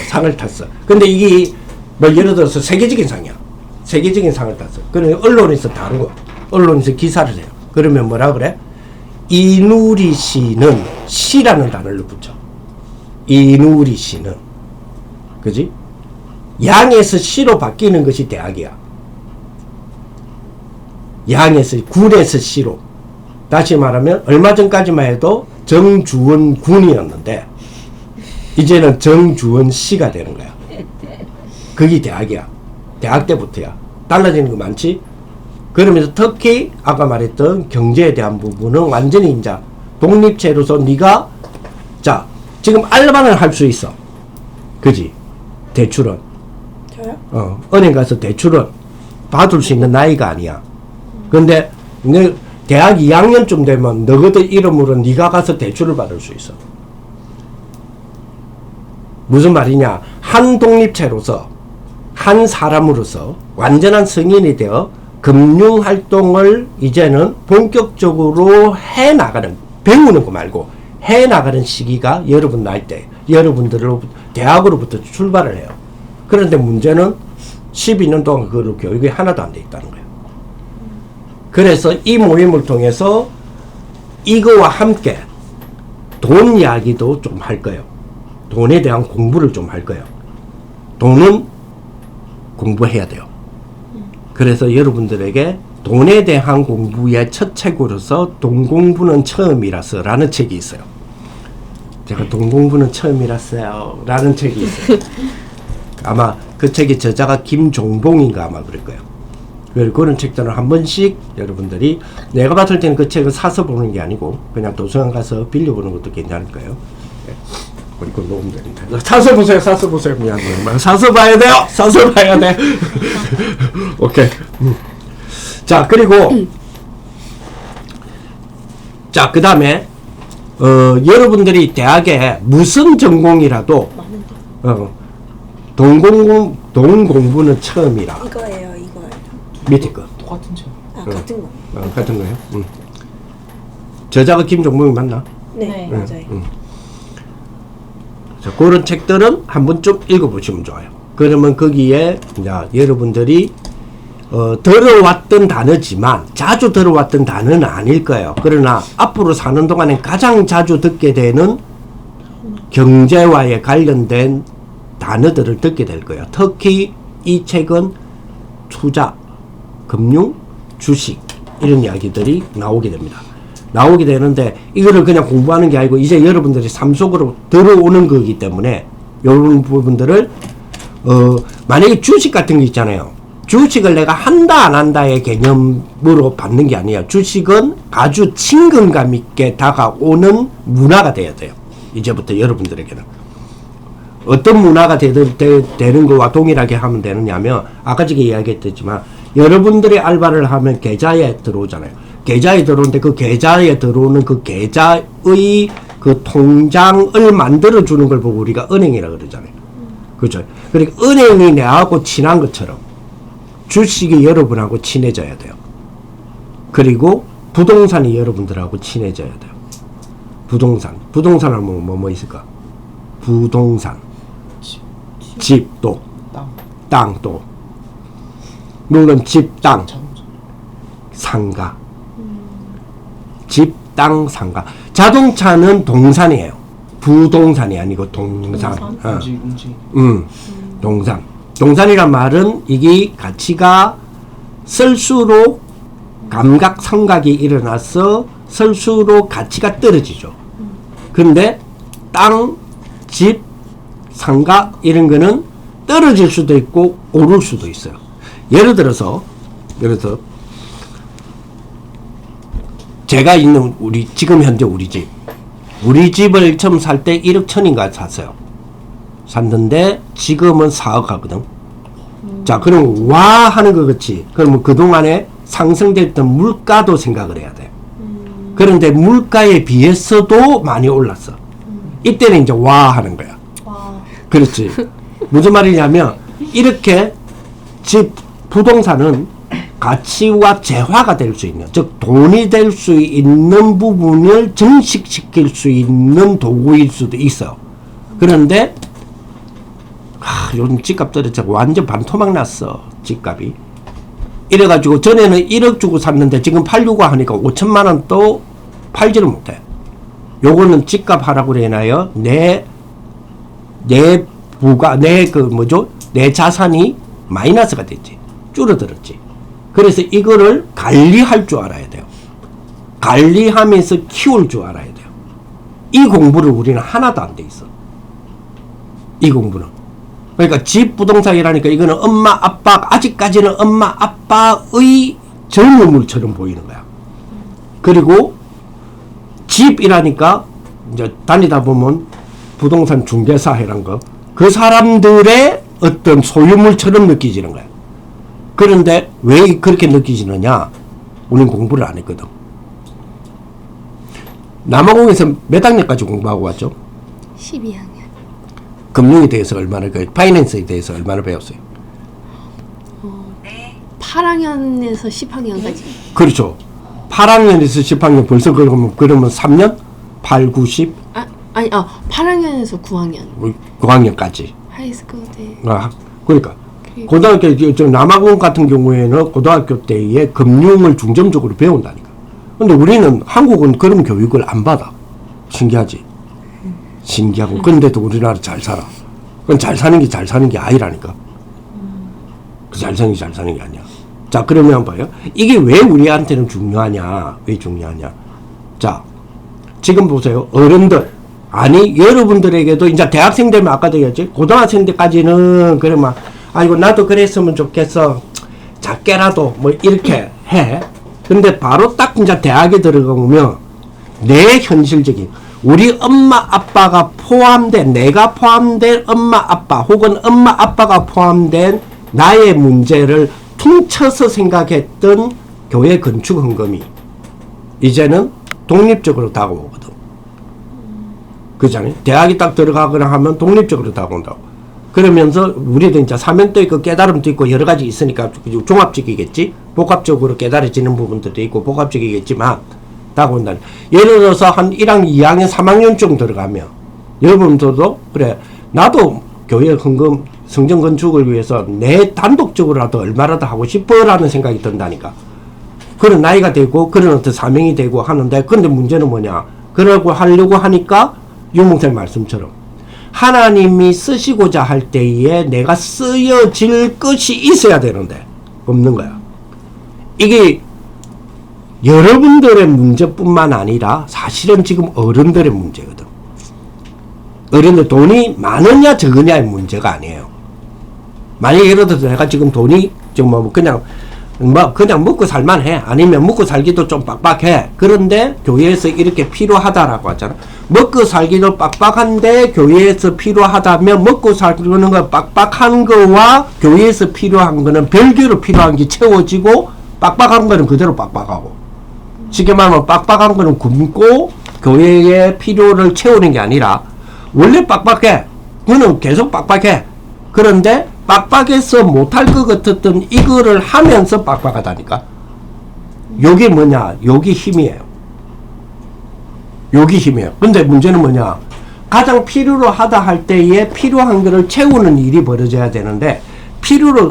상을 탔어. 근데 이게 뭐 예를 들어서 세계적인 상이야. 세계적인 상을 탔어. 그러면 언론에서 다루고 언론에서 기사를 해요. 그러면 뭐라 그래? 이누리 씨는 시라는 단어를 붙여. 이누리 씨는. 그지? 양에서 시로 바뀌는 것이 대학이야. 양에서, 군에서 시로. 다시 말하면 얼마 전까지만 해도 정주원 군이었는데 이제는 정주원 씨가 되는 거야. 그게 대학이야. 대학 때부터야. 달라지는 거 많지? 그러면서 특히 아까 말했던 경제에 대한 부분은 완전히 이제 독립체로서 네가 자 지금 알바는 할 수 있어. 그지? 대출은. 저요? 은행 가서 대출은 받을 수 있는 나이가 아니야. 근데 너 대학 2학년쯤 되면 너희들 이름으로 네가 가서 대출을 받을 수 있어. 무슨 말이냐? 한 독립체로서 한 사람으로서 완전한 성인이 되어 금융활동을 이제는 본격적으로 해나가는, 배우는 거 말고 해나가는 시기가 여러분 나이 때, 여러분들로 대학으로부터 출발을 해요. 그런데 문제는 12년 동안 그걸로 교육이 하나도 안 돼 있다는 거예요. 그래서 이 모임을 통해서 이거와 함께 돈 이야기도 좀 할 거예요. 돈에 대한 공부를 좀 할 거예요. 돈은 공부해야 돼요. 그래서 여러분들에게 돈에 대한 공부의 첫 책으로서 돈 공부는 처음이라서 라는 책이 있어요. 제가 돈 공부는 처음이라서요 라는 책이 있어요. 아마 그 책의 저자가 김종봉인가 아마 그럴 거예요. 그런 책들은 한 번씩 여러분들이, 내가 봤을 때는 그 책을 사서 보는 게 아니고 그냥 도서관 가서 빌려보는 것도 괜찮을 거예요. 네. 그리고 놓으면 되는데. 사서 보세요. 사서 보세요. 미안해요. 사서 봐야 돼요. 사서 봐야 돼. 오케이. 자, 그리고 자, 그 다음에 여러분들이 대학에 무슨 전공이라도 돈 공부는 처음이라. 이거예요. 밑에 거. 똑같은 책. 아 같은 거. 같은 거예요. 저자가 김종봉이 맞나? 네, 맞아요. 자, 그런 책들은 한 번쯤 읽어보시면 좋아요. 그러면 거기에 이제 여러분들이 들어왔던 단어지만 자주 들어왔던 단어는 아닐 거예요. 그러나 앞으로 사는 동안에 가장 자주 듣게 되는 경제와의 관련된 단어들을 듣게 될 거예요. 특히 이 책은 투자, 금융, 주식 이런 이야기들이 나오게 됩니다. 나오게 되는데 이거를 그냥 공부하는 게 아니고 이제 여러분들이 삶 속으로 들어오는 거기 때문에 이런 부분들을 만약에 주식 같은 게 있잖아요. 주식을 내가 한다 안 한다의 개념으로 받는 게 아니에요. 주식은 아주 친근감 있게 다가오는 문화가 돼야 돼요. 이제부터 여러분들에게는. 어떤 문화가 되는 거와 동일하게 하면 되느냐면 아까 전에 이야기했지만 여러분들이 알바를 하면 계좌에 들어오잖아요. 계좌에 들어오는데 그 계좌에 들어오는 그 계좌의 그 통장을 만들어주는 걸 보고 우리가 은행이라고 그러잖아요. 그죠? 그러니까 은행이 내하고 친한 것처럼 주식이 여러분하고 친해져야 돼요. 그리고 부동산이 여러분들하고 친해져야 돼요. 부동산 하면 뭐 있을까? 부동산, 집도, 땅. 땅도, 물론 집, 땅, 상가. 집, 땅, 상가. 자동차는 동산이에요. 부동산이 아니고 동산. 움직. 동산. 동산이란 말은 이게 가치가 쓸수록 감각성각이 일어나서 쓸수록 가치가 떨어지죠. 그런데 땅, 집, 상가 이런 거는 떨어질 수도 있고 오를 수도 있어요. 예를 들어서 제가 있는 지금 현재 우리 집을 처음 살 때 1억 1,000인가 샀어요. 샀는데 지금은 4억 하거든. 자, 그럼 와 하는 것 같이 그러면 그동안에 상승됐던 물가도 생각을 해야 돼. 그런데 물가에 비해서도 많이 올랐어. 이때는 이제 와 하는 거야. 그렇지. 무슨 말이냐면 이렇게 부동산은 가치와 재화가 될 수 있는, 즉 돈이 될 수 있는 부분을 증식시킬 수 있는 도구일 수도 있어요. 그런데 요즘 집값 떨어지고 완전 반토막 났어. 집값이. 이래가지고 전에는 1억 주고 샀는데 지금 팔려고 하니까 5천만 원 또 팔지를 못해. 요거는 집값 하라고 그래나요? 내 자산이 마이너스가 됐지. 줄어들었지. 그래서 이거를 관리할 줄 알아야 돼요. 관리하면서 키울 줄 알아야 돼요. 이 공부를 우리는 하나도 안 돼 있어. 이 공부는. 그러니까 집 부동산이라니까 이거는 엄마 아빠, 아직까지는 엄마 아빠의 젊음물처럼 보이는 거야. 그리고 집이라니까 이제 다니다 보면 부동산 중개사회란 거, 그 사람들의 어떤 소유물처럼 느껴지는 거야. 그런데 왜 그렇게 느껴지느냐? 우리는 공부를 안 했거든. 남아공에서 몇 학년까지 공부하고 왔죠? 12학년. 금융에 대해서 얼마나, 파이낸스에 대해서 얼마나 배웠어요? 8학년에서 10학년까지. 그렇죠. 8학년에서 10학년 벌써 그러면 3년? 8, 9, 10? 8학년에서 9학년. 9학년까지. 하이스쿨 때. 그러니까. 고등학교, 남아공 같은 경우에는 고등학교 때에 금융을 중점적으로 배운다니까. 근데 우리는, 한국은 그런 교육을 안 받아. 신기하지? 신기하고. 근데도 우리나라 잘 살아. 그건 잘 사는 게 아니라니까. 잘 사는 게 아니야. 자, 그러면 봐요. 이게 왜 우리한테는 중요하냐? 왜 중요하냐? 자, 지금 보세요. 어른들. 아니, 여러분들에게도 이제 대학생 되면 아까도 얘기했지? 고등학생 때까지는 그러면 아이고 나도 그랬으면 좋겠어. 작게라도 뭐 이렇게 해. 근데 바로 딱 이제 대학에 들어가면 내 현실적인 우리 엄마 아빠가 포함된, 내가 포함된 엄마 아빠 혹은 엄마 아빠가 포함된 나의 문제를 퉁쳐서 생각했던 교회 건축 헌금이 이제는 독립적으로 다가오거든. 그잖아요. 대학에 딱 들어가거나 하면 독립적으로 다가온다고. 그러면서 우리도 이제 사명도 있고 깨달음도 있고 여러 가지 있으니까 종합적이겠지. 복합적으로 깨달아지는 부분들도 있고 복합적이겠지만 다가온다. 예를 들어서 한 1학년, 2학년, 3학년쯤 들어가면 여러분들도 그래 나도 교회 헌금 성전 건축을 위해서 내 단독적으로라도 얼마라도 하고 싶어라는 생각이 든다니까. 그런 나이가 되고 그런 어떤 사명이 되고 하는데 근데 문제는 뭐냐. 그러고 하려고 하니까 유목사님 말씀처럼 하나님이 쓰시고자 할 때에 내가 쓰여질 것이 있어야 되는데 없는 거야. 이게 여러분들의 문제뿐만 아니라 사실은 지금 어른들의 문제거든. 어른들 돈이 많으냐 적으냐의 문제가 아니에요. 만약에 예를 들어서 내가 지금 돈이 좀 그냥 먹고 살만해. 아니면 먹고 살기도 좀 빡빡해. 그런데 교회에서 이렇게 필요하다라고 하잖아. 먹고 살기도 빡빡한데 교회에서 필요하다면 먹고 살는 거 빡빡한 거와 교회에서 필요한 거는 별개로 필요한 게 채워지고 빡빡한 거는 그대로 빡빡하고. 쉽게 말하면 빡빡한 거는 굶고 교회의 필요를 채우는 게 아니라 원래 빡빡해. 그거는 계속 빡빡해. 그런데 빡빡해서 못할 것 같았던 이거를 하면서 빡빡하다니까. 요게 뭐냐? 요게 힘이에요. 요게 힘이에요. 근데 문제는 뭐냐? 가장 필요로 하다 할 때에 필요한 거를 채우는 일이 벌어져야 되는데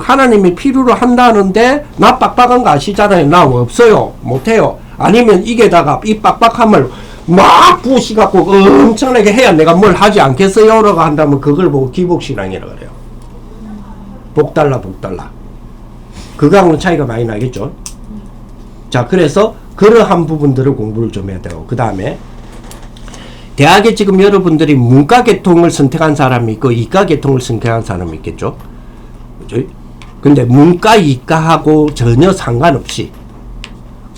하나님이 필요로 한다는데 나 빡빡한 거 아시잖아요. 나 없어요. 못해요. 아니면 이게다가 이 빡빡함을 막 부시갖고 엄청나게 해야 내가 뭘 하지 않겠어요? 라고 한다면 그걸 보고 기복신앙이라고 그래요. 복 달라. 그거하고는 차이가 많이 나겠죠. 자, 그래서 그러한 부분들을 공부를 좀 해야 되고, 그 다음에 대학에 지금 여러분들이 문과 계통을 선택한 사람이 있고 이과 계통을 선택한 사람이 있겠죠. 그죠? 근데 문과 이과하고 전혀 상관없이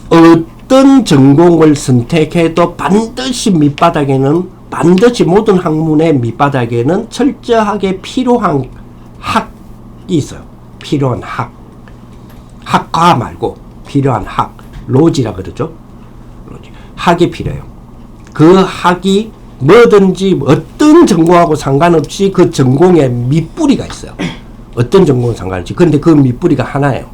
어떤 전공을 선택해도 반드시 모든 학문의 밑바닥에는 철저하게 필요한 학이 있어요. 필요한 학과 말고 필요한 로지라 그러죠. 학이 필요해요. 그 학이 뭐든지 어떤 전공하고 상관없이 그 전공에 밑뿌리가 있어요. 어떤 전공은 상관없이. 그런데 그 밑뿌리가 하나예요.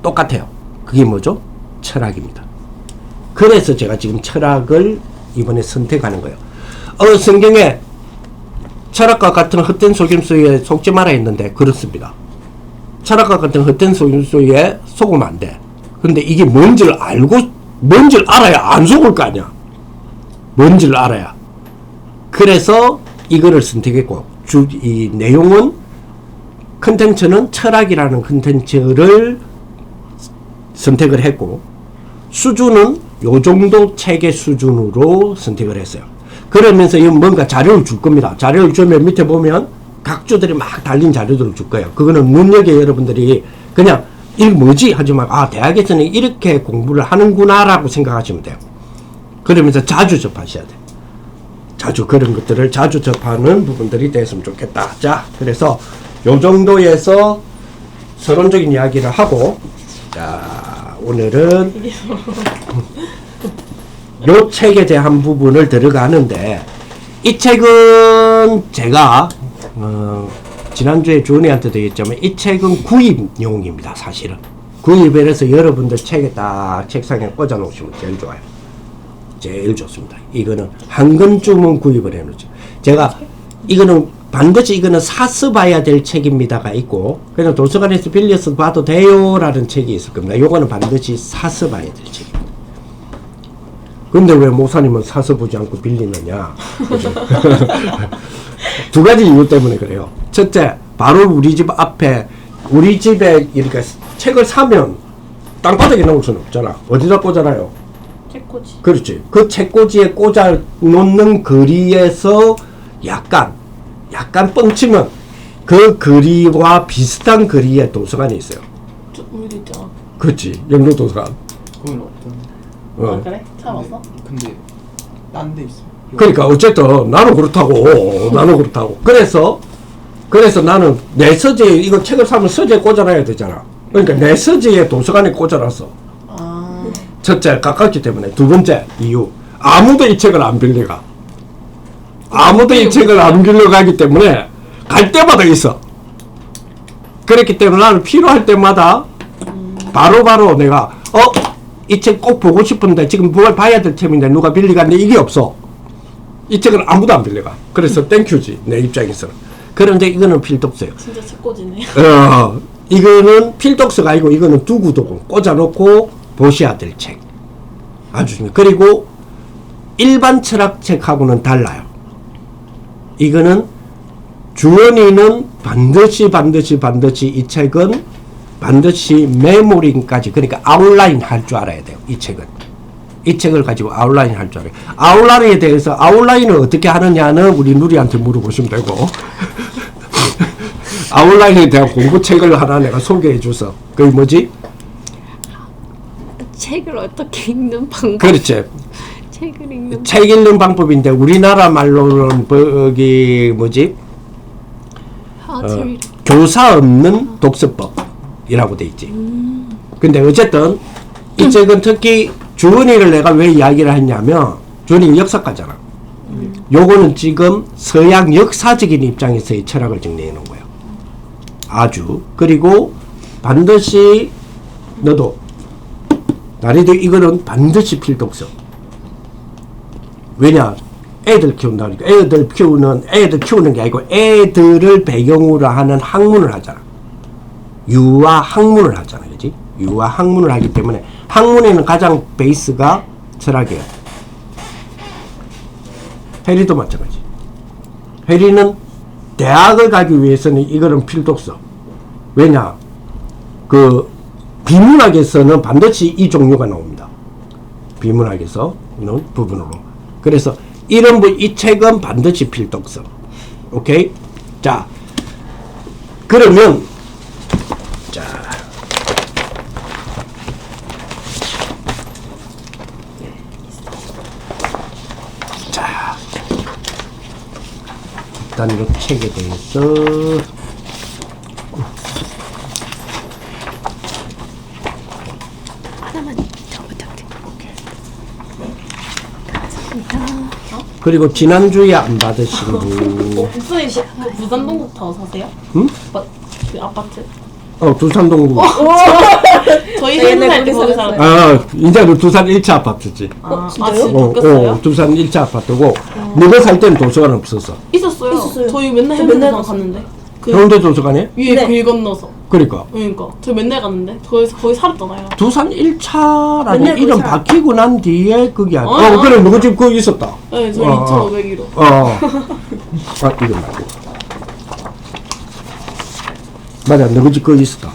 똑같아요. 그게 뭐죠? 철학입니다. 그래서 제가 지금 철학을 이번에 선택하는 거예요. 성경에 철학과 같은 헛된 속임수에 속지 마라 했는데 그렇습니다. 철학과 같은 헛된 속임수에 속으면 안 돼. 근데 이게 뭔지를 알아야 안 속을 거 아니야. 뭔지를 알아야. 그래서 이거를 선택했고, 이 내용은 컨텐츠는 철학이라는 컨텐츠를 선택을 했고, 수준은 요 정도 책의 수준으로 선택을 했어요. 그러면서 이건 뭔가 자료를 줄 겁니다. 자료를 주면 밑에 보면 각주들이 막 달린 자료들을 줄 거예요. 그거는 눈여겨 여러분들이 그냥 이게 뭐지? 하지만 대학에서는 이렇게 공부를 하는구나 라고 생각하시면 돼요. 그러면서 자주 접하셔야 돼요. 자주 그런 것들을 자주 접하는 부분들이 됐으면 좋겠다. 자, 그래서 요 정도에서 서론적인 이야기를 하고, 자, 오늘은 요 책에 대한 부분을 들어가는데, 이 책은 제가 지난주에 주은이한테도 얘기했지만 이 책은 구입용입니다. 사실은 구입을 해서 여러분들 책에 딱 책상에 꽂아 놓으시면 제일 좋아요. 제일 좋습니다. 이거는 한 권쯤은 구입을 해 놓죠. 제가 이거는 반드시 이거는 사서 봐야 될 책입니다가 있고, 그냥 도서관에서 빌려서 봐도 돼요 라는 책이 있을 겁니다. 요거는 반드시 사서 봐야 될 책입니다. 근데 왜 목사님은 사서 보지 않고 빌리느냐? 두 가지 이유 때문에 그래요. 첫째, 바로 우리 집 앞에, 우리 집에 이렇게 책을 사면 땅바닥에 놓을 수는 없잖아. 어디다 꽂아놔요? 책꽂이. 그렇지. 그 책꽂이에 꽂아 놓는 거리에서 약간 뻥치면 그 거리와 비슷한 거리에 도서관이 있어요. 우리도 있잖아. 그렇지. 영도 도서관. 그건 없던데. 아 그래? 찾아봤어? 근데 딴 데 있어. 그러니까 어쨌든 나는 그렇다고. 그래서 나는 내 서재에 이거 책을 사면 서재에 꽂아놔야 되잖아. 그러니까 내 서재에 도서관에 꽂아놨어. 아 첫째, 가깝기 때문에. 두 번째 이유, 아무도 이 책을 안 빌려가. 아무도 이 책을 안 빌려가기 때문에 갈 때마다 있어. 그렇기 때문에 나는 필요할 때마다 바로바로 내가 이 책 꼭 보고 싶은데 지금 뭘 봐야 될 책인데 누가 빌려갔는데 이게 없어. 이 책은 아무도 안 빌려가. 그래서 땡큐지 내 입장에서는. 그런데 이거는 필독서예요. 진짜 책꽂이네. 이거는 필독서가 아니고 이거는 두고두고 꽂아놓고 보셔야 될 책. 아주 중요해요. 그리고 일반 철학책하고는 달라요. 이거는 주원이는 반드시 이 책은 반드시 메모링까지, 그러니까 아웃라인 할 줄 알아야 돼요. 이 책을 가지고 아웃라인 할 줄 알아요. 아웃라인에 대해서 아웃라인을 어떻게 하느냐는 우리 누리한테 물어보시면 되고 아웃라인에 대한 공부책을 하나 내가 소개해 줘서 그게 뭐지? 책을 어떻게 읽는 방법. 그렇지. 책을 읽는 책 읽는 방법인데 우리나라 말로는 거기 뭐지? How to read. 교사 없는 독서법이라고 돼 있지. 근데 어쨌든 이 책은 특히 주은이를 내가 왜 이야기를 했냐면 주은이가 역사가잖아. 요거는 지금 서양 역사적인 입장에서의 철학을 정리해 놓은 거예요. 아주. 그리고 반드시 너도 나리도 이거는 반드시 필독서. 왜냐? 애들 키운다니까. 애들 키우는 게 아니고 애들을 배경으로 하는 학문을 하잖아. 유아 학문을 하잖아. 그지? 유아 학문을 하기 때문에 학문에는 가장 베이스가 철학이에요. 해리도 마찬가지. 해리는 대학을 가기 위해서는 이거는 필요 없어. 왜냐? 그 비문학에서는 반드시 이 종류가 나옵니다. 비문학에서는 부분으로. 그래서 이런 이 책은 반드시 필독서. 오케이? 자, 그러면 자, 일단 이 책에 대해서 하나만 더 부탁드려요. 감사합니다. 그리고 지난주에 안 받으신 분, 목소리 그 부산 동국타워 사세요? 응? 그 아파트? 두산동구. 저희 옛날 생각할 때 거기 거기 살았어요. 살았어요. 이제는 두산 1차 아파트지. 진짜요? 진짜요? 바뀌었어요? 두산 1차 아파트고, 너가 살 때는 도서관 없었어. 있었어요. 있었어요. 저희 맨날 저 해운대 맨날 도서관 갔는데. 그 해운대 도서관에? 위에 네. 길 건너서. 그러니까. 그러니까 저 맨날 갔는데 거기 살았잖아요. 두산 1차라고 맨날 이름 거기 살아. 바뀌고 난 뒤에 그게 아니야. 어. 그래, 누구 집 그거 있었다. 네, 저희 어, 2,500이로. 이거 말고. 맞아, 누구 집 그거 있었다.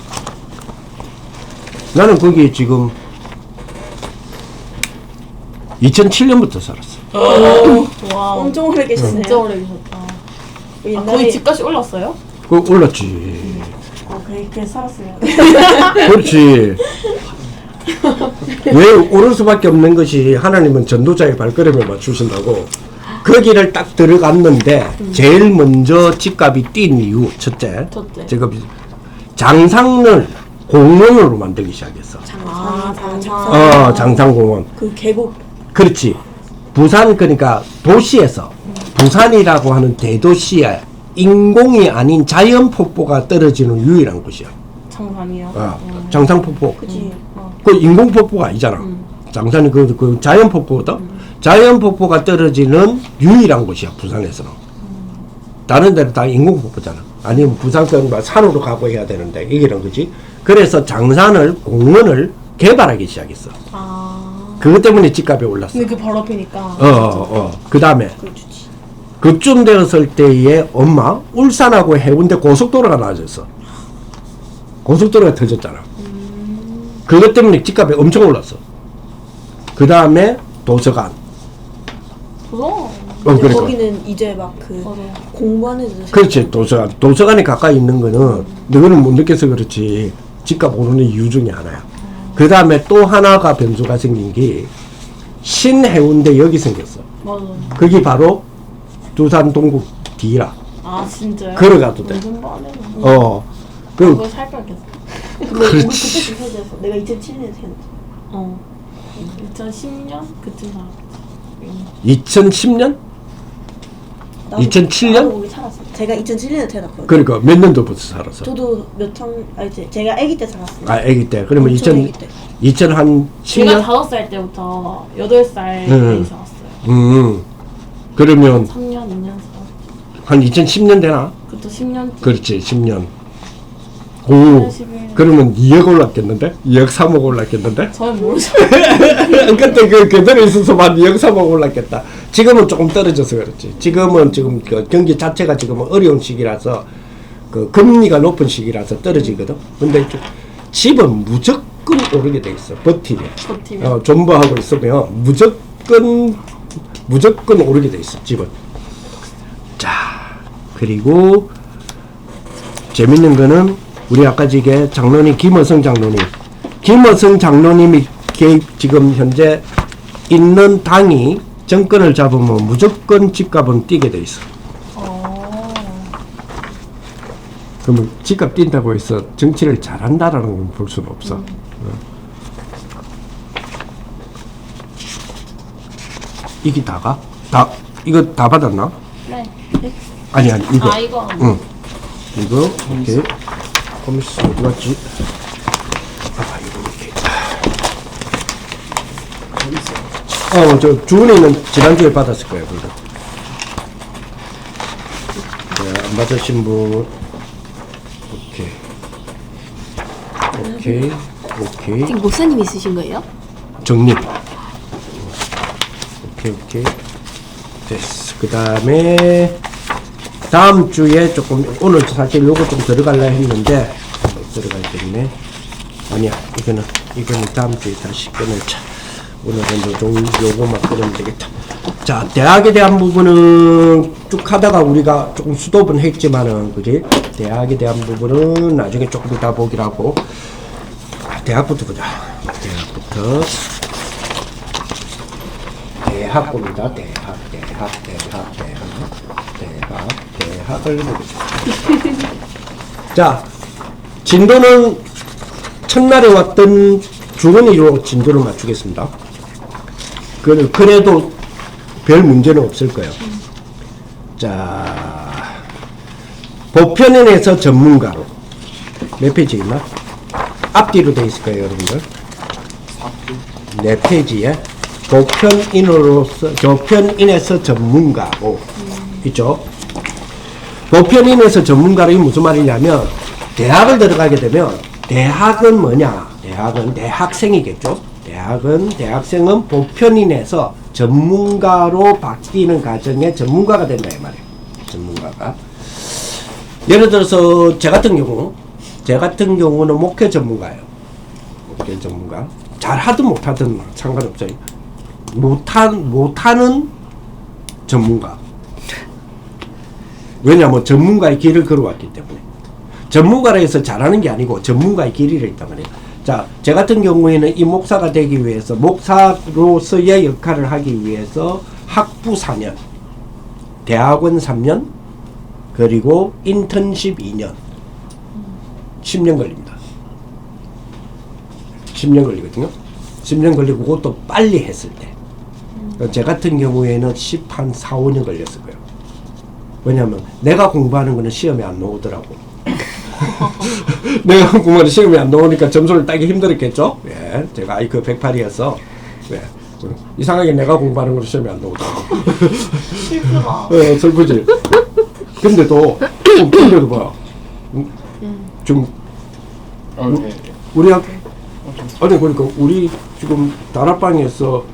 나는 거기 지금 2007년부터 살았어. 와, 엄청 오래 계셨네요. 진짜 오래 계셨다. 옛날에 거의 집값이 올랐어요? 그 올랐지. 그렇게 살았어요. 그렇지. 왜 오를 수밖에 없는 것이 하나님은 전도자의 발걸음에 맞추신다고. 거기를 딱 들어갔는데 제일 먼저 집값이 뛴 이유 첫째. 제값이 장상을 공원으로 만들기 시작했어. 장상공원. 그 계곡. 그렇지. 부산 그러니까 도시에서 부산이라고 하는 대도시에 인공이 아닌 자연 폭포가 떨어지는 유일한 곳이야. 장산이요? 장상 폭포. 그지. 그 인공 폭포가 아니잖아. 장산이 그 자연 폭포거든. 자연 폭포가 떨어지는 유일한 곳이야 부산에서는. 다른 데는 다 인공 폭포잖아. 아니면 부산권 산으로 가고 해야 되는데 이게는 그지. 그래서 장산을 공원을 개발하기 시작했어. 그것 때문에 집값이 올랐어. 근데 그 바로 앞이니까. 그 다음에 그쯤 되었을 때에 엄마 울산하고 해운대 고속도로가 나아졌어. 고속도로가 터졌잖아. 그것 때문에 집값이 엄청 올랐어. 그 다음에 도서관. 그러니까. 거기는 이제 막 그 공부하는 애들. 그렇지. 도서관이 가까이 있는 거는 너희는 못 느껴서 그렇지. 집값 오르는 이유 중에 하나야. 그 다음에 또 하나가 변수가 생긴 게 신해운대 여기 생겼어. 맞아. 거기 바로 두산 동구 뒤라. 아 진짜요? 걸어가도 돼. 무슨 말이야? 그 살 거겠어. 근데 우리 그때 비슷해졌어. 내가 2007년에 태어났어. 2010년 그쯤 살았지. 2010년? 2007년? 거기 살았어. 제가 2007년에 태어났거든요. 그러니까 몇 년도부터 살았어? 저도 제가 아기 때 살았어요. 아기 때. 그러면 엄청 아기 때. 2010년? 제가 5살 때부터 8살 때 살았어요. 그러면 3년, 2년 살았어요. 한 2010년 되나? 그것도 10년. 그렇지, 10년. 11년. 그러면 2억 올랐겠는데? 2억 3억 올랐겠는데? 저는 모르죠. 그때 그대로 있어서만 2억 3억 올랐겠다. 지금은 조금 떨어져서 그렇지. 지금은 지금 그 경기 자체가 지금은 어려운 시기라서 그 금리가 높은 시기라서 떨어지거든. 근데 집은 무조건 오르게 돼 있어. 버티면. 존버하고 있으면 무조건 오르게 돼 있어. 집은. 자, 그리고 재밌는 거는 우리 아까 지게 장로님 김어성 장로님이 지금 현재 있는 당이 정권을 잡으면 무조건 집값은 뛰게 돼 있어. 그러면 집값 뛴다고 해서 정치를 잘한다라는 건 볼 수는 없어. 이게 다가? 이거 다 받았나? 네. 아니 이거. 이거. 응. 이거 이렇게. komis스 어디 갔지? 이거 이렇게. 저 주은이는 지난주에 받았을 거예요, 그거. 안 받으신 분. 오케이. 지금 목사님이 쓰신 거예요? 정립. 오케이. 됐어. 그 다음에 다음 주에 조금 오늘 사실 요거 좀 들어갈라 했는데 들어가야겠네. 아니야. 이거는 다음 주에 다시 끊을자. 오늘은 좀 요거만 끊으면 되겠다. 자, 대학에 대한 부분은 쭉 하다가 우리가 조금 수도분 했지만은, 그지? 대학에 대한 부분은 나중에 조금 이따 보기로 하고, 대학부터 보자. 대학입니다. 대학을 보겠습니다. 자, 진도는 첫날에 왔던 주원이로 진도를 맞추겠습니다. 그래도 별 문제는 없을 거예요. 자, 보편인에서 전문가로 몇 페이지 있나? 앞뒤로 돼 있을 거예요, 여러분들. 4페이지에 보편인에서 전문가로 있죠. 보편인에서 전문가로 이 무슨 말이냐면, 대학을 들어가게 되면 대학은 뭐냐? 대학은 대학생이겠죠. 대학생은 보편인에서 전문가로 바뀌는 과정에 전문가가 된다 이 말이에요. 전문가가. 예를 들어서 제 같은 경우는 목회 전문가예요. 목회 전문가. 잘하든 못하든 상관없어요. 못하는 전문가. 왜냐하면 전문가의 길을 걸어왔기 때문에. 전문가라 해서 잘하는 게 아니고 전문가의 길이라 있단 말이에요. 자, 제 같은 경우에는 이 목사가 되기 위해서, 목사로서의 역할을 하기 위해서 학부 4년, 대학원 3년, 그리고 인턴십 2년, 10년 걸립니다. 10년 걸리거든요. 10년 걸리고 그것도 빨리 했을 때. 제 같은 경우에는 4, 5년 걸렸을 거예요. 왜냐하면 내가 공부하는 거는 시험에 안 나오더라고. 내가 공부하는 시험에 안 나오니까 점수를 따기 힘들었겠죠. 예, 제가 IQ 108이어서 예, 이상하게 내가 공부하는 거는 시험에 안 나오더라고. 슬프다. 예, 슬프지. 근데도 뭐야? 좀 우리 아니 그러니까 우리 지금 다락방에서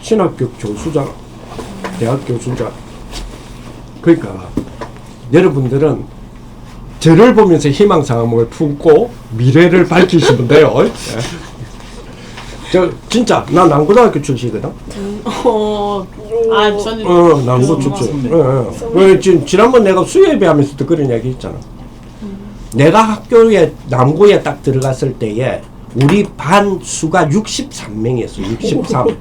신학교 교수잖아. 대학 교수자. 그러니까 여러분들은 저를 보면서 희망사항을 품고 미래를 밝히시면 돼요. 예. 저 진짜 나 남고등학교 출신이거든. 저는 남고 출신. 왜 지난번 내가 수예배하면서도 그런 이야기 했잖아. 내가 학교에 남고에 딱 들어갔을 때에 우리 반 수가 63명이었어. 63.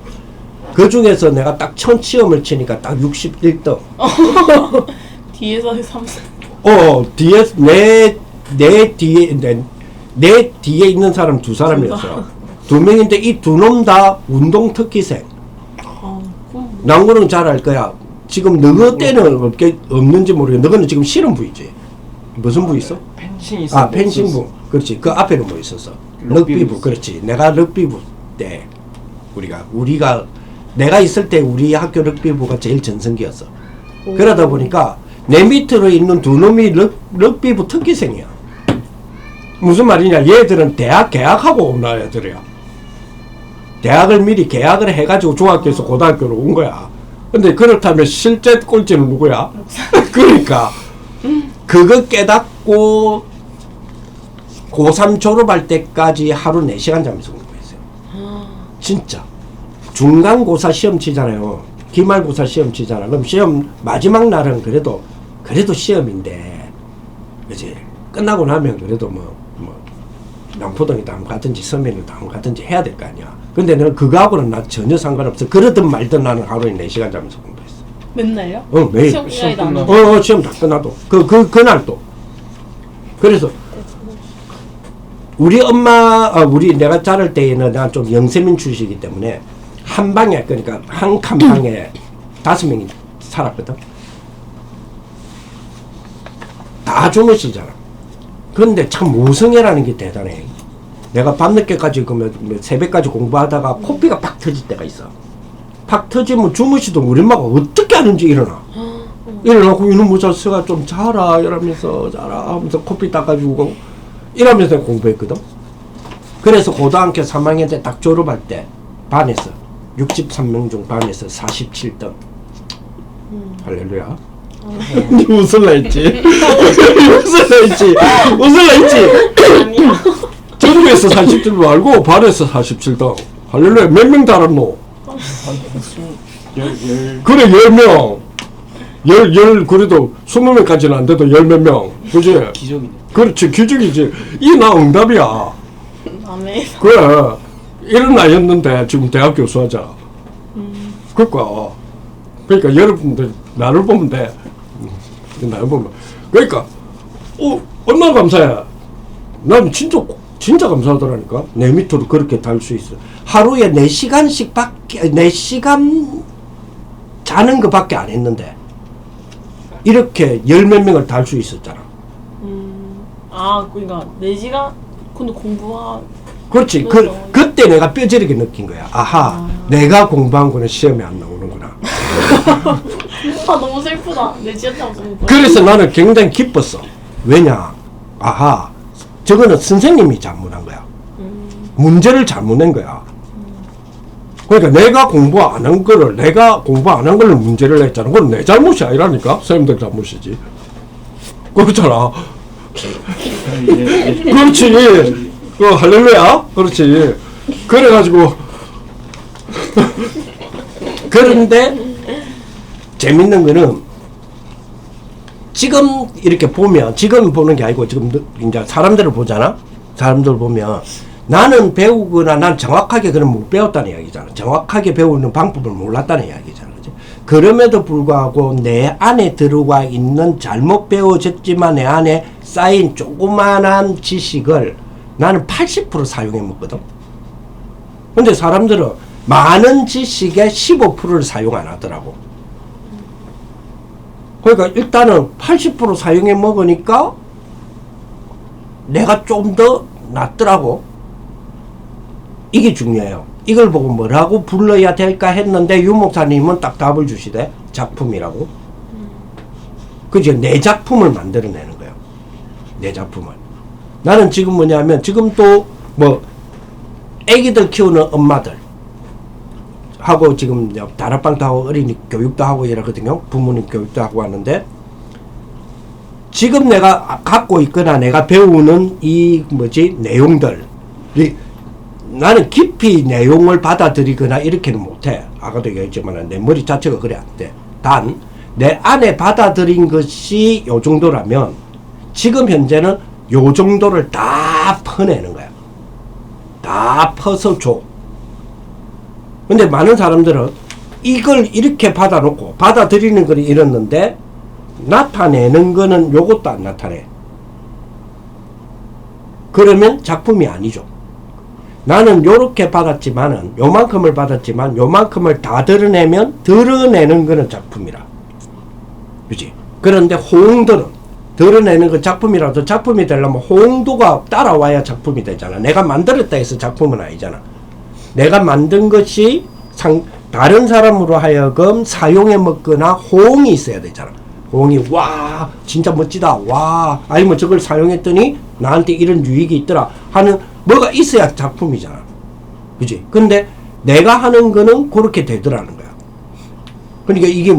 그 중에서 내가 딱 첫 시험을 치니까 딱 61등. 뒤에서 30. 뒤에 내 뒤에 있는 사람 2사람이었어요. 2명인데 이 2놈 다 운동 특기생. 남고는 잘 알 거야. 지금 너희 때는 없는지 모르겠는데 너희는 지금 실험부이지. 무슨 부 있어? 펜싱 있어. 아, 펜싱부. 그렇지. 그 앞에는 뭐 있었어? 럭비부. 그렇지. 내가 럭비부 때 우리가 내가 있을 때 우리 학교 럭비부가 제일 전성기였어. 그러다 보니까 내 밑으로 있는 2놈이 럭비부 특기생이야. 무슨 말이냐? 얘들은 대학 개학하고 온 애들이야. 대학을 미리 계약을 해가지고 중학교에서 고등학교로 온 거야. 근데 그렇다면 실제 꼴찌는 누구야? 그러니까 그거 깨닫고 고3 졸업할 때까지 하루 4시간 자면서 공부했어요. 진짜. 중간고사 시험 치잖아요. 기말고사 시험 치잖아. 그럼 시험 마지막 날은 그래도 시험인데, 그치? 끝나고 나면 그래도 남포동이다 한번 가든지 서면이다 한번 가든지 해야 될 거 아니야. 근데 내가 그거하고는 나 전혀 상관없어. 그러든 말든 나는 하루에 4시간 자면서 공부했어. 맨날요? 매일. 시험 기간이 안 시험 다 끝나도. 그날도. 그래서, 우리 내가 자랄 때에는 난 좀 영세민 출신이기 때문에, 한 방에, 그러니까 한 칸방에 5명이 살았거든. 다 주무시잖아. 그런데 참 모성애라는 게 대단해. 내가 밤늦게까지 새벽까지 공부하다가 코피가 팍 터질 때가 있어. 팍 터지면 주무시던 우리 엄마가 어떻게 하는지 일어나. 이래갖고 이놈의 자식아 좀 자라 이러면서 자라 하면서 커피 닦아주고 이러면서 공부했거든. 그래서 고등학교 3학년 때 딱 졸업할 때 반에서 63명 중 반에서 47등. 할렐루야. 웃을라 했지. 웃을라 했지. 아니야. 전국에서 47등 말고 반에서 47등. 할렐루야. 몇 명 달았노? 그래 10명. 그래도 20명까지는 안 돼도 10몇 명. 그지? 기적이네. 그렇지. 기적이지. 이 나 응답이야. 남의 그래. 이런 나이였는데 지금 대학 교수 하자. 그러니까 여러분들 나를 보면 돼. 나를 보면. 그러니까 얼마나 감사해. 난 진짜 감사하더라니까. 내 밑으로 그렇게 달 수 있어. 하루에 4시간 자는 것밖에 안 했는데 이렇게 10몇 명을 달 수 있었잖아. 그러니까 4시간 근데 그렇지. 그때 내가 뼈저리게 느낀 거야. 아하, 내가 공부한 거는 시험에 안 나오는구나. 너무 슬프다. 내 지연장 없으니까. 그래서 나는 굉장히 기뻤어. 왜냐? 아하, 저거는 선생님이 잘못한 거야. 문제를 잘못 낸 거야. 그러니까 내가 공부 안 한 걸로 문제를 냈잖아. 그건 내 잘못이 아니라니까. 선생님들 잘못이지. 그렇잖아. 그렇지. 할렐루야. 그렇지. 그래가지고 그런데 재밌는 거는 지금 이렇게 보면 지금 보는 게 아니고 지금 이제 사람들을 보잖아. 사람들 보면 나는 배우거나 난 정확하게 그런 못 배웠다는 이야기잖아. 정확하게 배우는 방법을 몰랐다는 이야기잖아. 그치? 그럼에도 불구하고 내 안에 들어와 있는 잘못 배워졌지만 내 안에 쌓인 조그만한 지식을 나는 80% 사용해 먹거든. 근데 사람들은 많은 지식의 15%를 사용 안 하더라고. 그러니까 일단은 80% 사용해 먹으니까 내가 좀 더 낫더라고. 이게 중요해요. 이걸 보고 뭐라고 불러야 될까 했는데 유 목사님은 딱 답을 주시대. 작품이라고. 그죠? 내 작품을 만들어내는 거예요. 내 작품을. 나는 지금 뭐냐면 지금 또 뭐 애기들 키우는 엄마들 하고 지금 다락방도 하고 어린이 교육도 하고 이러거든요. 부모님 교육도 하고 하는데 지금 내가 갖고 있거나 내가 배우는 이 내용들 나는 깊이 내용을 받아들이거나 이렇게는 못해. 아까도 얘기했지만 내 머리 자체가 그래 안 돼. 단 내 안에 받아들인 것이 요 정도라면 지금 현재는 요 정도를 다 퍼내는 거야. 다 퍼서 줘. 근데 많은 사람들은 이걸 이렇게 받아놓고 받아들이는 건 이랬는데 나타내는 거는 요것도 안 나타내. 그러면 작품이 아니죠. 나는 요렇게 받았지만은 요만큼을 받았지만 요만큼을 다 드러내는 거는 작품이라. 그치? 그런데 호응들은 드러내는 거 작품이라도 작품이 되려면 호응도가 따라와야 작품이 되잖아. 내가 만들었다 해서 작품은 아니잖아. 내가 만든 것이 다른 사람으로 하여금 사용해 먹거나 호응이 있어야 되잖아. 호응이 와 진짜 멋지다 와 아니면 저걸 사용했더니 나한테 이런 유익이 있더라 하는 뭐가 있어야 작품이잖아. 그치? 근데 내가 하는 거는 그렇게 되더라는 거야. 그러니까 이게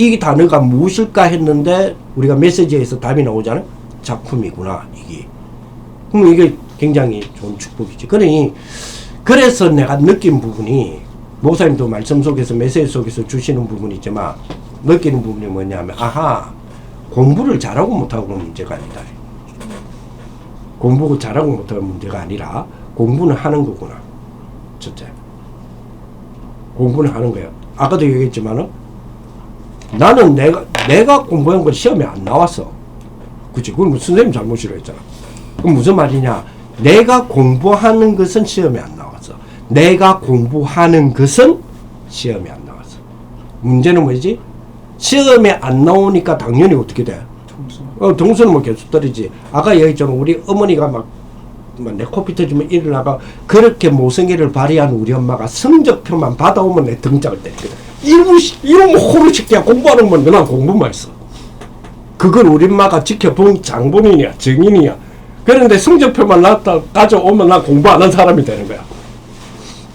이 단어가 무엇일까 했는데 우리가 메시지에서 답이 나오잖아. 작품이구나 이게. 그럼 이게 굉장히 좋은 축복이지. 그래서 내가 느낀 부분이 목사님도 말씀 속에서 메시지 속에서 주시는 부분이 있지만 느끼는 부분이 뭐냐면 아하 공부를 잘하고 못하고 문제가 아니다. 공부 잘하고 못하고 문제가 아니라 공부는 하는 거구나. 첫째 공부는 하는 거야. 아까도 얘기했지만은 나는 내가 공부한 건 시험에 안 나왔어. 그치? 그건 선생님 잘못이라 했잖아. 그럼 무슨 말이냐? 내가 공부하는 것은 시험에 안 나왔어. 내가 공부하는 것은 시험에 안 나왔어. 문제는 뭐지? 시험에 안 나오니까 당연히 어떻게 돼? 등수는 뭐 계속 떨어지지. 아까 얘기했잖아. 우리 어머니가 내 코피 터지면 일어나가 그렇게 모성애를 발휘한 우리 엄마가 성적표만 받아오면 내 등짝을 때리거든. 이놈 호루 새끼야 공부하는 건 난 공부만 했어. 그걸 우리 엄마가 지켜본 장본인이야, 증인이야. 그런데 성적표만 가져오면 나 공부 안 한 사람이 되는 거야.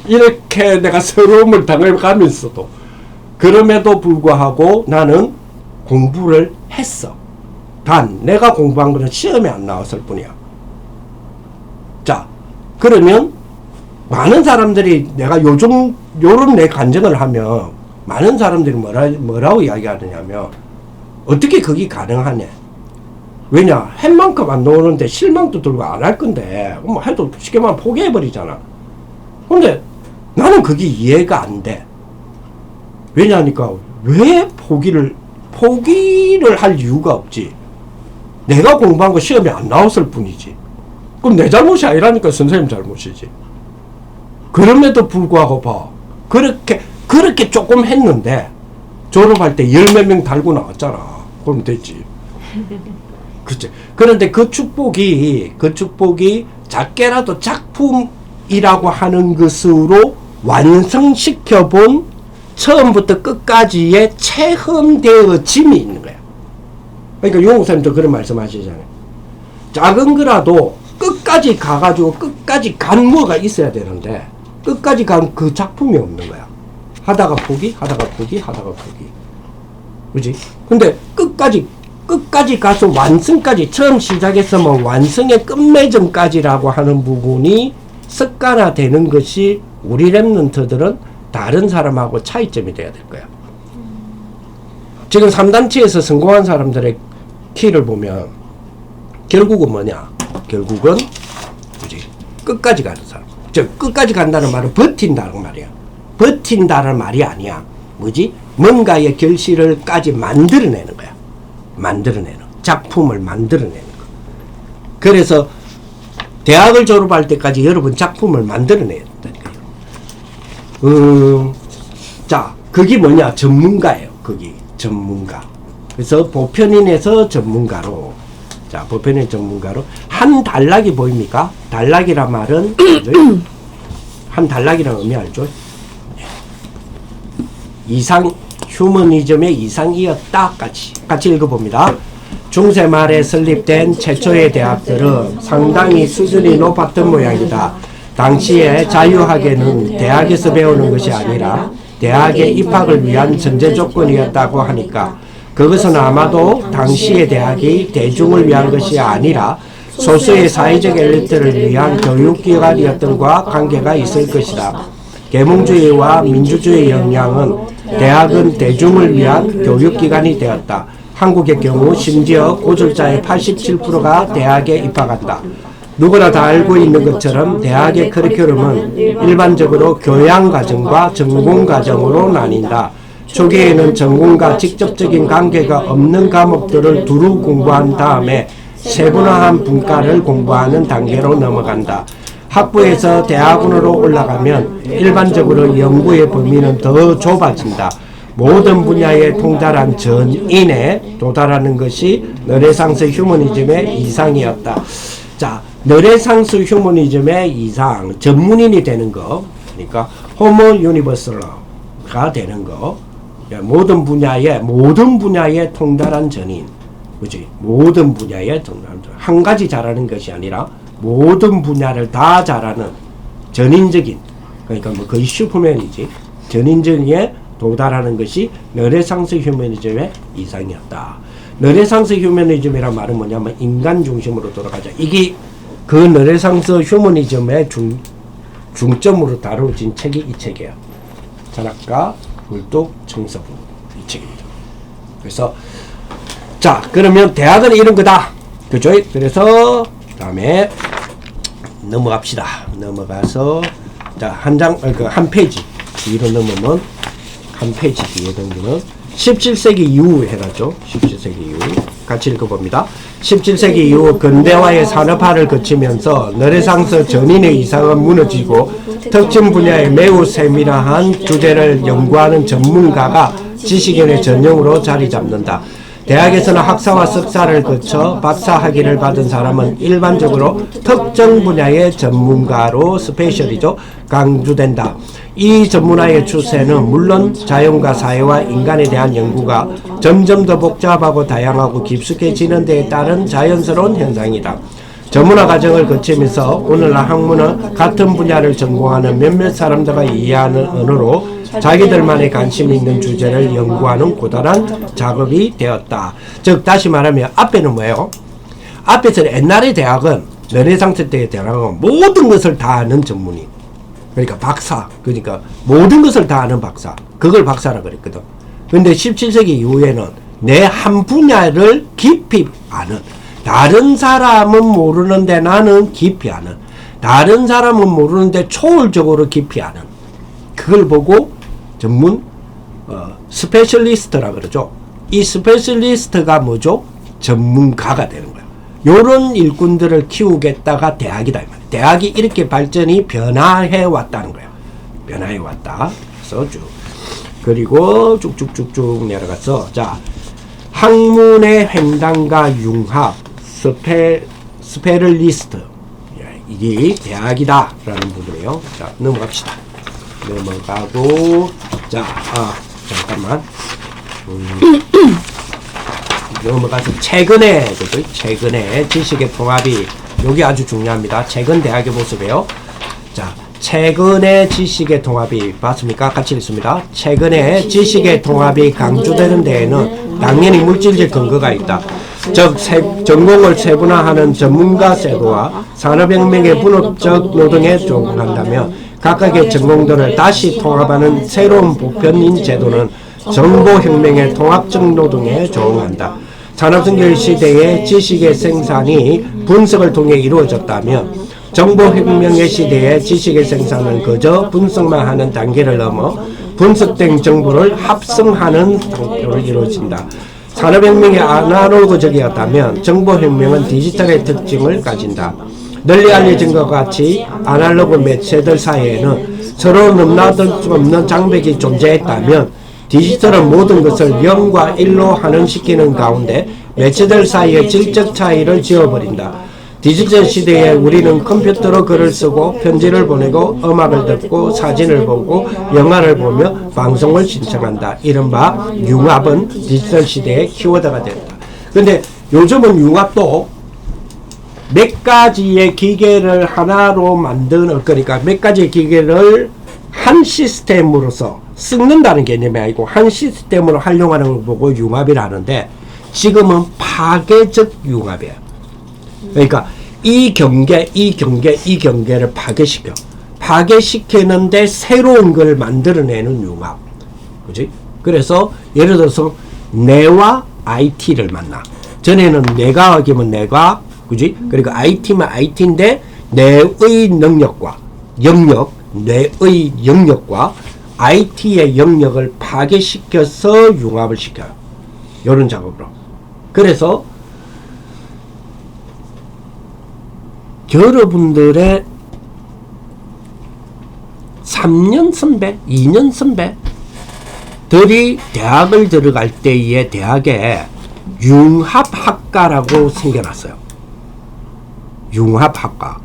이렇게 내가 서러움을 당해가면서도 그럼에도 불구하고 나는 공부를 했어. 단 내가 공부한 거는 시험에 안 나왔을 뿐이야. 자, 그러면 많은 사람들이 내가 요런 내 간증을 하면 많은 사람들이 뭐라고 이야기하느냐면 어떻게 그게 가능하냐. 왜냐, 한 만큼 안 나오는데 실망도 들고 안 할 건데 뭐 해도 쉽게 말하면 포기해버리잖아. 근데 나는 그게 이해가 안 돼. 왜냐니까 왜 포기를 할 이유가 없지. 내가 공부한 거 시험에 안 나왔을 뿐이지. 그럼 내 잘못이 아니라니까 선생님 잘못이지. 그럼에도 불구하고 봐. 그렇게 조금 했는데 졸업할 때 10몇 명 달고 나왔잖아. 그럼 됐지. 그치. 그런데 그 축복이 작게라도 작품이라고 하는 것으로 완성시켜본 처음부터 끝까지의 체험되어짐이 있는 거야. 그러니까 용호사님도 그런 말씀 하시잖아요. 작은 거라도 끝까지 가가지고 끝까지 간 뭐가 있어야 되는데 끝까지 간 그 작품이 없는 거야. 하다가 포기. 그지? 근데 끝까지 가서 완성까지 처음 시작했으면 완성의 끝맺음까지라고 하는 부분이 습관화되는 것이 우리 랩런트들은 다른 사람하고 차이점이 돼야 될 거야. 지금 3단체에서 성공한 사람들의 키를 보면 결국은 뭐냐? 결국은 그지? 끝까지 가는 사람. 즉 끝까지 간다는 말은 버틴다는 말이야. 버틴다는 말이 아니야. 뭐지? 뭔가의 결실을까지 만들어내는 거야. 작품을 만들어내는 거. 그래서 대학을 졸업할 때까지 여러분 작품을 만들어내야 된다니까요. 자, 그게 뭐냐? 전문가예요. 그게 전문가. 그래서 보편인에서 전문가로, 자, 보편인 전문가로 한 단락이 보입니까? 단락이란 말은 한 단락이란 의미 알죠? 이상, 휴머니즘의 이상이었다. 같이 읽어봅니다. 중세 말에 설립된 최초의 대학들은 상당히 수준이 높았던 모양이다. 당시에 자유학에는 대학에서 배우는 것이 아니라 대학에 입학을 위한 전제 조건이었다고 하니까 그것은 아마도 당시의 대학이 대중을 위한 것이 아니라 소수의 사회적 엘리트를 위한 교육기관이었던 것과 관계가 있을 것이다. 계몽주의와 민주주의의 영향은 대학은 대중을 위한 교육기관이 되었다. 한국의 경우 심지어 고졸자의 87%가 대학에 입학한다. 누구나 다 알고 있는 것처럼 대학의 커리큘럼은 일반적으로 교양과정과 전공과정으로 나뉜다. 초기에는 전공과 직접적인 관계가 없는 과목들을 두루 공부한 다음에 세분화한 분과를 공부하는 단계로 넘어간다. 학부에서 대학원으로 올라가면 일반적으로 연구의 범위는 더 좁아진다. 모든 분야에 통달한 전인에 도달하는 것이 르네상스 휴머니즘의 이상이었다. 자, 르네상스 휴머니즘의 이상, 전문인이 되는 거, 그러니까 호모 유니버설가 되는 거, 모든 분야에 통달한 전인, 그렇지? 모든 분야에 통달한 전인. 한 가지 잘하는 것이 아니라 모든 분야를 다 잘하는 전인적인, 그러니까 뭐 거의 슈퍼맨이지, 전인적에 도달하는 것이 르네상스 휴머니즘의 이상이었다. 르네상스 휴머니즘이란 말은 뭐냐면 인간 중심으로 돌아가자. 이게 그 르네상스 휴머니즘의 중점으로 다루어진 책이 이 책이에요. 철학가 굴뚝 청서부 이 책입니다. 그래서 자, 그러면 대학은 이런 거다. 그죠? 그래서 다음에 넘어갑시다. 넘어가서 자, 한 페이지 뒤로 넘으면 한 페이지 뒤에 넘기면 17세기 이후 해놨죠. 17세기 이후 같이 읽어봅니다. 17세기 이후 근대화의 산업화를 거치면서 르네상스 전인의 이상은 무너지고 특정 분야에 매우 세밀한 주제를 연구하는 전문가가 지식인의 전용으로 자리 잡는다. 대학에서는 학사와 석사를 거쳐 박사 학위를 받은 사람은 일반적으로 특정 분야의 전문가로 스페셜이죠. 강조된다. 이 전문화의 추세는 물론 자연과 사회와 인간에 대한 연구가 점점 더 복잡하고 다양하고 깊숙해지는 데에 따른 자연스러운 현상이다. 전문화 과정을 거치면서 오늘날 학문은 같은 분야를 전공하는 몇몇 사람들과 이해하는 언어로 자기들만의 관심이 있는 주제를 연구하는 고단한 작업이 되었다. 즉 다시 말하면 앞에는 뭐예요? 앞에서 옛날의 대학은 르네상스 때의 대학은 모든 것을 다 아는 전문의, 그러니까 박사, 그러니까 모든 것을 다 아는 박사, 그걸 박사라 그랬거든. 근데 17세기 이후에는 내 한 분야를 깊이 아는, 다른 사람은 모르는데 나는 깊이 아는, 다른 사람은 모르는데 초월적으로 깊이 아는, 그걸 보고 전문 스페셜리스트라 그러죠. 이 스페셜리스트가 뭐죠? 전문가가 되는 거예요. 요런 일꾼들을 키우겠다가 대학이다 이 말이에요. 대학이 이렇게 발전이 변화해 왔다는 거예요. 변화해 왔다. 그래서 쭉 그리고 쭉쭉쭉쭉 내려가서 자, 학문의 횡단과 융합 스페셜리스트, 이게 대학이다라는 부분이에요. 자, 넘어갑시다. 넘어가고 자, 잠깐만. 넘어가서 최근에 지식의 통합이 여기 아주 중요합니다. 최근 대학의 모습이에요. 자, 최근의 지식의 통합이 봤습니까? 같이 읽습니다. 최근의 지식의 통합이 강조되는 데에는 당연히 물질적 근거가 있다. 즉 전공을 세분화하는 전문가 제도와 산업혁명의 분업적 노동에 적응한다면 각각의 전공들을 다시 통합하는 새로운 보편인 제도는 정보혁명의 통합적 노동에 적응한다. 산업선결 시대의 지식의 생산이 분석을 통해 이루어졌다면 정보혁명의 시대의 지식의 생산은 그저 분석만 하는 단계를 넘어 분석된 정보를 합성하는 상태로 이루어진다. 산업혁명이 아날로그적이었다면 정보혁명은 디지털의 특징을 가진다. 널리 알려진 것 같이 아날로그 매체들 사이에는 서로 넘나들 수 없는 장벽이 존재했다면 디지털은 모든 것을 0과 1로 환원시키는 가운데 매체들 사이의 질적 차이를 지워버린다. 디지털 시대에 우리는 컴퓨터로 글을 쓰고 편지를 보내고 음악을 듣고 사진을 보고 영화를 보며 방송을 신청한다. 이른바 융합은 디지털 시대의 키워드가 된다. 근데 요즘은 융합도 몇 가지의 기계를 하나로 만드는, 그러니까 몇 가지의 기계를 한 시스템으로서 섞는다는 개념이 아니고 한 시스템으로 활용하는 걸 보고 융합이라 하는데 지금은 파괴적 융합이에요. 그러니까 이 경계를 파괴시키는데 새로운 걸 만들어내는 융합. 그지? 그래서 예를 들어서 내와 IT를 만나. 전에는 내가 하기면 내가, 그지? 그러니까 IT면 IT인데 내의 능력과 뇌의 영역과 IT의 영역을 파괴시켜서 융합을 시켜요. 이런 작업으로. 그래서 여러분들의 3년 선배, 2년 선배들이 대학을 들어갈 때의 대학에 융합학과라고 생겨났어요. 융합학과.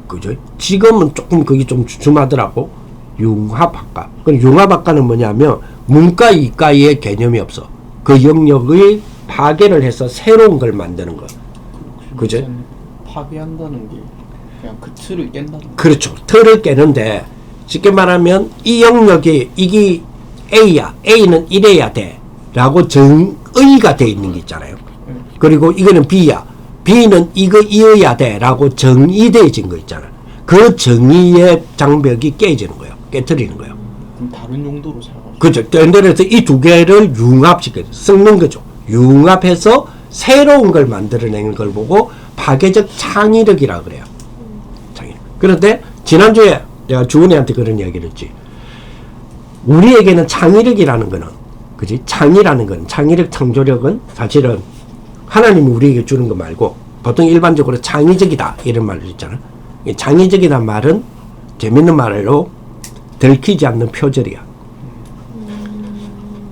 그죠? 지금은 조금 그게 좀 주춤하더라고. 융합학과. 그럼 융합학과는 뭐냐면 문과, 이과의 개념이 없어. 그 영역의 파괴를 해서 새로운 걸 만드는 거. 그죠? 파괴한다는 게 그냥 그 틀을 깬다는 거. 그렇죠. 틀을 깨는데 쉽게 말하면 이 영역이 이게 A야. A는 이래야 돼. 라고 정의가 돼 있는 게 있잖아요. 그리고 이거는 B야. B는 이어야 돼. 라고 정의되어진 거 있잖아. 그 정의의 장벽이 깨지는 거예요. 깨트리는 거예요. 그럼 다른 용도로 사용하죠. 그렇죠. 그래서 이 두 개를 융합시켜 섞는 거죠. 융합해서 새로운 걸 만들어내는 걸 보고 파괴적 창의력이라 그래요. 창의력. 그런데 지난주에 내가 주은이한테 그런 이야기를 했지. 우리에게는 창의력이라는 거는, 그지? 창의라는 건, 창의력, 창조력은 사실은 하나님이 우리에게 주는 거 말고 보통 일반적으로 창의적이다 이런 말을 있잖아. 창의적이란 말은 재밌는 말로 들키지 않는 표절이야.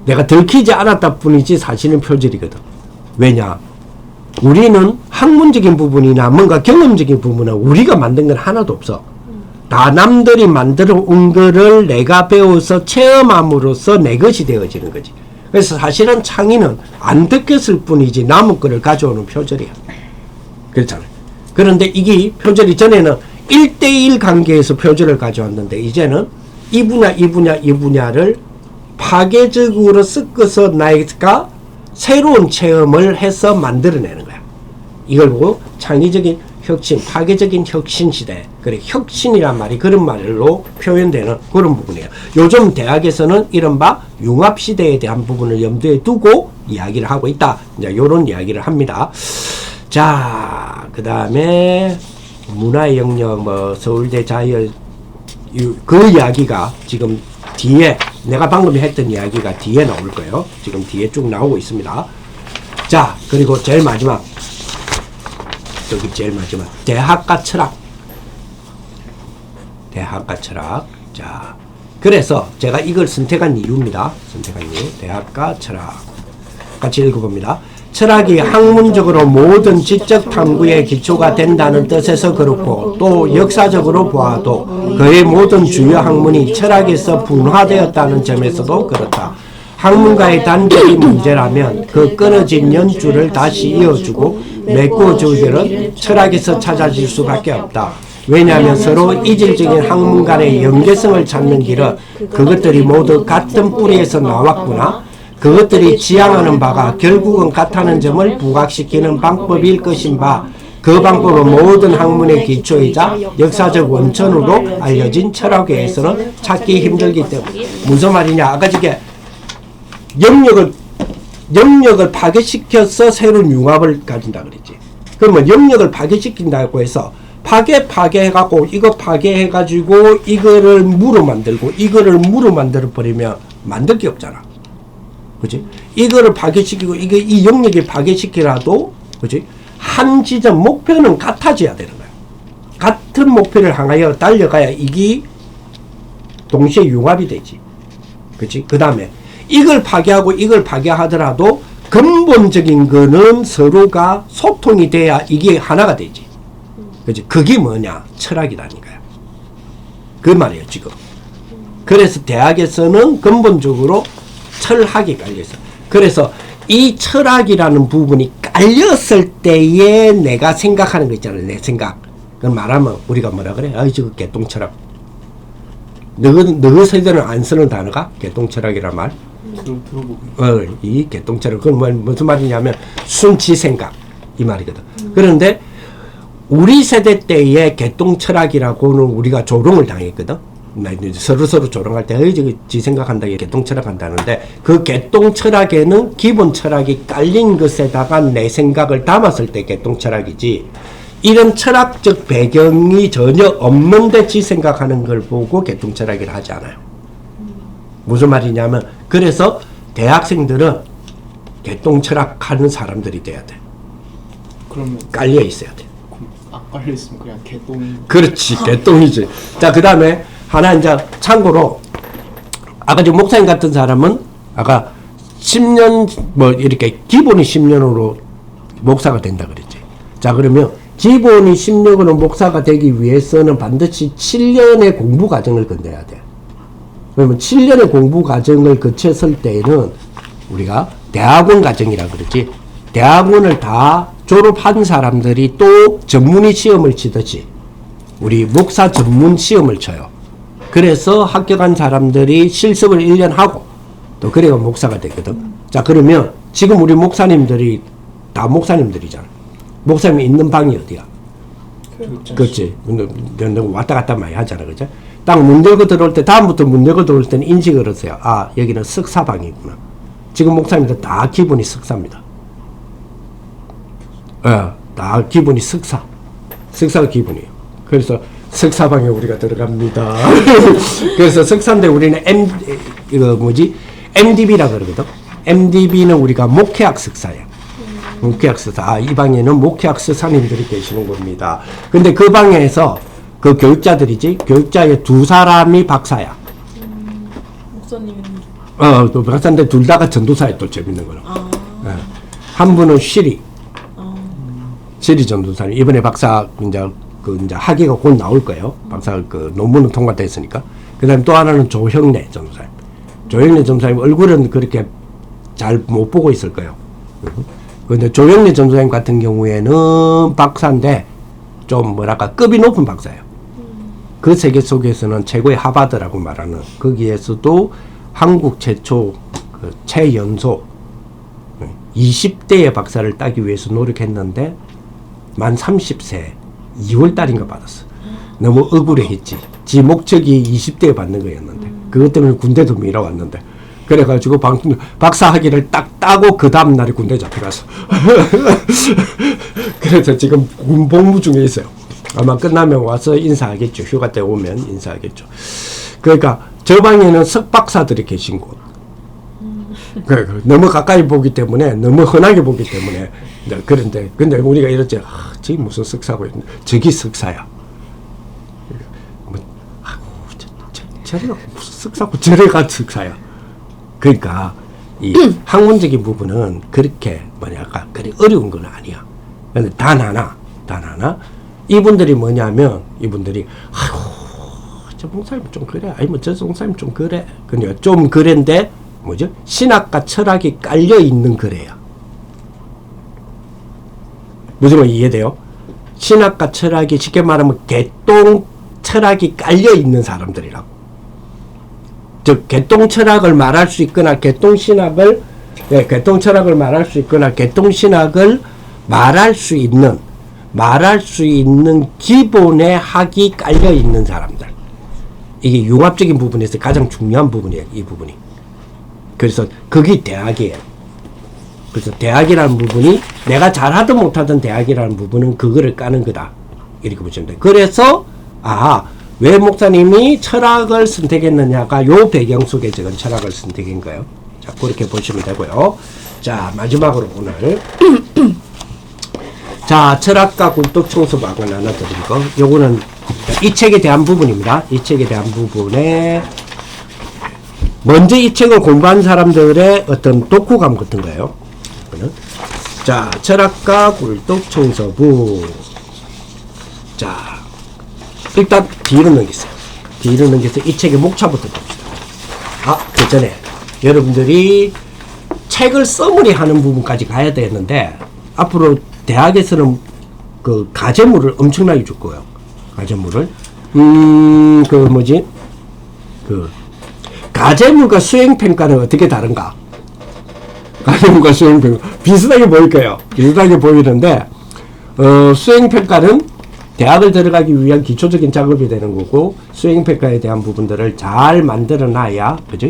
내가 들키지 않았다 뿐이지 사실은 표절이거든. 왜냐? 우리는 학문적인 부분이나 뭔가 경험적인 부분은 우리가 만든 건 하나도 없어. 다 남들이 만들어 온 거를 내가 배워서 체험함으로써 내 것이 되어지는 거지. 그래서 사실은 창의는 안 듣겼을 뿐이지 남의 거를 가져오는 표절이야. 그렇잖아요. 그런데 이게 표절이 전에는 1대1 관계에서 표절을 가져왔는데 이제는 이 분야를 파괴적으로 섞어서 내가 새로운 체험을 해서 만들어내는 거야. 이걸 보고 창의적인 혁신, 파괴적인 혁신 시대. 그래, 혁신이란 말이 그런 말로 표현되는 그런 부분이에요. 요즘 대학에서는 이른바 융합 시대에 대한 부분을 염두에 두고 이야기를 하고 있다. 이제 이런 이야기를 합니다. 자, 그 다음에 문화의 영역, 뭐 서울대 자율 그 이야기가 지금 뒤에 내가 방금 했던 이야기가 뒤에 나올 거예요. 지금 뒤에 쭉 나오고 있습니다. 자, 그리고 제일 마지막. 여기 제일 마지막 대학과 철학. 대학과 철학. 자, 그래서 제가 이걸 선택한 이유입니다. 선택한 이유. 대학과 철학. 같이 읽어봅니다. 철학이 학문적으로 모든 지적 탐구의 기초가 된다는 뜻에서 그렇고 또 역사적으로 보아도 그의 모든 주요 학문이 철학에서 분화되었다는 점에서도 그렇다. 학문가의 단결이 문제라면 그 끊어진 연줄을 다시 이어주고 메꿔주기를 철학에서 찾아질 수밖에 없다. 왜냐하면 서로 이질적인 학문 간의 연계성을 찾는 길은 그것들이 모두 같은 뿌리에서 나왔구나. 그것들이 지향하는 바가 결국은 같다는 점을 부각시키는 방법일 것인 바, 그 방법은 모든 학문의 기초이자 역사적 원천으로 알려진 철학계에서는 찾기 힘들기 때문에. 무슨 말이냐? 아까 저게 영역을 파괴시켜서 새로운 융합을 가진다 그랬지. 그러면 영역을 파괴시킨다고 해서 파괴해갖고 이거 파괴해가지고 이거를 무로 만들고 이거를 무로 만들어 버리면 만들 게 없잖아. 그치? 이거를 파괴시키고 이 영역을 파괴시키라도 그치? 한 지점 목표는 같아져야 되는 거야. 같은 목표를 향하여 달려가야 이게 동시에 융합이 되지. 그치? 그 다음에 이걸 파괴하고 이걸 파괴하더라도 근본적인 거는 서로가 소통이 돼야 이게 하나가 되지. 그치? 그게 뭐냐? 철학이라니까요. 그 말이에요, 지금. 그래서 대학에서는 근본적으로 철학이 깔려있어. 그래서 이 철학이라는 부분이 깔렸을 때에 내가 생각하는 거 있잖아요. 내 생각. 그걸 말하면 우리가 뭐라 그래? 아이, 저거 개똥철학. 너희 세대는 안 쓰는 단어가 개똥철학이란 말. 들어보고. 이 개똥철학. 그건 무슨 말이냐면 순치 생각. 이 말이거든. 그런데 우리 세대 때의 개똥철학이라고는 우리가 조롱을 당했거든. 서로 조롱할 때 지 생각한다, 개똥철학 한다는데 그 개똥철학에는 기본 철학이 깔린 것에다가 내 생각을 담았을 때 개똥철학이지, 이런 철학적 배경이 전혀 없는데 지 생각하는 걸 보고 개똥철학이라 하지 않아요. 무슨 말이냐면, 그래서 대학생들은 개똥철학 하는 사람들이 돼야 돼. 그러면 깔려 있어야 돼. 안 깔려 있으면 그냥 개똥이. 그렇지, 개똥이지. 자, 그 다음에 하나 이제 참고로 아까 저 목사님 같은 사람은 아까 10년 뭐 이렇게 기본이 10년으로 목사가 된다 그랬지. 자, 그러면 기본이 10년으로 목사가 되기 위해서는 반드시 7년의 공부 과정을 건너야 돼. 그러면 7년의 공부 과정을 거쳤을 때에는 우리가 대학원 과정이라 그러지. 대학원을 다 졸업한 사람들이 또 전문의 시험을 치듯이 우리 목사 전문 시험을 쳐요. 그래서 합격한 사람들이 실습을 1년 하고 또 그래가 목사가 되거든. 자, 그러면 지금 우리 목사님들이 다 목사님들이잖아. 목사님이 있는 방이 어디야? 그렇지. 왔다 갔다 많이 하잖아. 그죠? 딱 문 열고 들어올 때, 다음부터 문 열고 들어올 때는 인식을 하세요. 아, 여기는 석사방이구나. 지금 목사님들 다 기본이 석사입니다. 다 기본이 석사가 기본이에요. 그래서 석사방에 우리가 들어갑니다. 그래서 석사인데 우리는 MDB라 그러거든. MDB는 우리가 목회학 석사예요. 목회학 석사. 아, 이 방에는 목회학 석사님들이 계시는 겁니다. 근데 그 방에서 그 교육자들이지, 교육자의 2사람이 박사야. 목사님은 또 박사인데 둘 다가 전도사에 또 재밌는 거는. 아, 예. 한 분은 시리 아, 전도사님 이번에 박사 이제 학위가 곧 나올 거예요. 박사 그 논문은 통과됐으니까. 그다음 또 하나는 조형래 전도사님. 조형래 전도사님 얼굴은 그렇게 잘 못 보고 있을 거예요. 근데 조형래 전도사님 같은 경우에는 박사인데 좀 뭐랄까 급이 높은 박사예요. 그 세계 속에서는 최고의 하버드라고 말하는 거기에서도 한국 최초 그 최연소 20대의 박사를 따기 위해서 노력했는데 만 30세 2월달인가 받았어. 너무 억울해했지. 지 목적이 20대에 받는 거였는데 그것 때문에 군대도 밀어왔는데 그래가지고 박사 학위를 딱 따고 그 다음날에 군대 잡혀갔어. 그래서 지금 군 복무 중에 있어요. 아마 끝나면 와서 인사하겠죠. 휴가 때 오면 인사하겠죠. 그러니까 저 방에는 석박사들이 계신 곳. 너무 가까이 보기 때문에 너무 흔하게 보기 때문에 그런데 근데 우리가 이랬지. 저기 무슨 석사고 있는데 저기 석사야. 저래가 무슨 석사고 저래가 석사야. 그러니까 이 학문적인 부분은 그렇게 뭐랄까 그리 어려운 건 아니야. 근데 단 하나 이분들이 뭐냐면 이분들이 아이고 저 목사님 좀 그래 아니면 저 목사님 좀 그래 그러니까 좀 그런데 뭐죠 신학과 철학이 깔려 있는 거래요. 무슨 말 이해돼요? 신학과 철학이 쉽게 말하면 개똥 철학이 깔려 있는 사람들이라고. 즉 개똥 철학을 말할 수 있거나 개똥 신학을 개똥 철학을 말할 수 있거나 개똥 신학을 말할 수 있는 기본의 학이 깔려 있는 사람들. 이게 융합적인 부분에서 가장 중요한 부분이에요. 이 부분이. 그래서 그게 대학이에요. 그래서 대학이라는 부분이 내가 잘하든 못하든 대학이라는 부분은 그거를 까는 거다. 이렇게 보시면 돼요. 그래서 왜 목사님이 철학을 선택했느냐가 요 배경 속에 적은 철학을 선택한 거예요. 자, 그렇게 보시면 되고요. 자, 마지막으로 오늘 자, 철학과 굴뚝청소학을 나눠드린 거. 요거는 이 책에 대한 부분입니다. 이 책에 대한 부분에 먼저 이 책을 공부한 사람들의 어떤 독후감 같은 거예요. 자, 철학과 굴뚝청소부. 자, 일단 뒤로 넘기세요. 뒤로 넘겨서 이 책의 목차부터 봅시다. 그 전에 여러분들이 책을 써머리 하는 부분까지 가야 되는데 앞으로 대학에서는 그 과제물을 엄청나게 줄 거예요. 과제물을 과제물과 수행평가는 어떻게 다른가? 과제물과 수행평가 비슷하게 보일 거예요. 비슷하게 보이는데 수행평가는 대학을 들어가기 위한 기초적인 작업이 되는 거고 수행평가에 대한 부분들을 잘 만들어 놔야 그죠?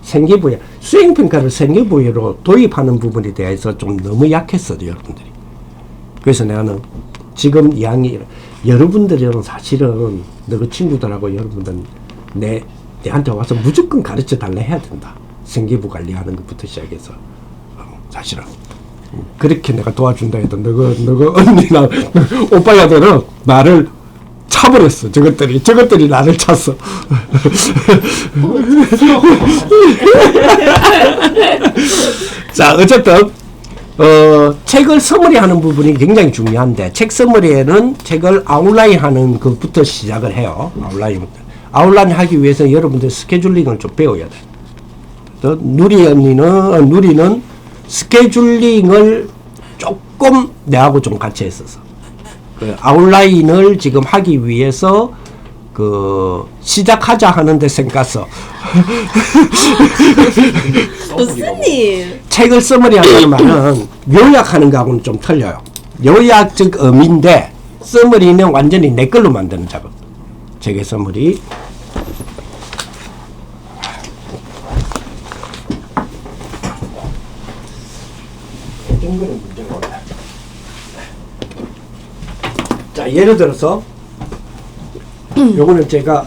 생기부여 수행평가를 생기부여로 도입하는 부분에 대해서 좀 너무 약했어요. 여러분들이. 그래서 나는 지금 2학년 여러분들은 사실은 너그 친구들하고 여러분들 내한테 와서 무조건 가르쳐 달라 해야 된다. 생기부 관리하는 것부터 시작해서 사실은 그렇게 내가 도와준다 해도 너가 언니나 오빠야들은 나를 차버렸어. 저것들이 나를 찼어. 자, 어쨌든 책을 서머리하는 부분이 굉장히 중요한데 책 서머리에는 책을 아웃라인하는 것부터 시작을 해요. 아웃라인 하기 위해서 여러분들 스케줄링을 좀 배워야 돼. 누리는 스케줄링을 조금 내하고 좀 같이 했었어. 그 아웃라인을 지금 하기 위해서 시작하자 하는데 생각했어. 교수님. 책을 서머리한다는 말은 요약하는 거하고는 좀 틀려요. 요약적 의미인데 서머리는 완전히 내 걸로 만드는 작업. 책의 서머리. 자, 예를 들어서 요거는 제가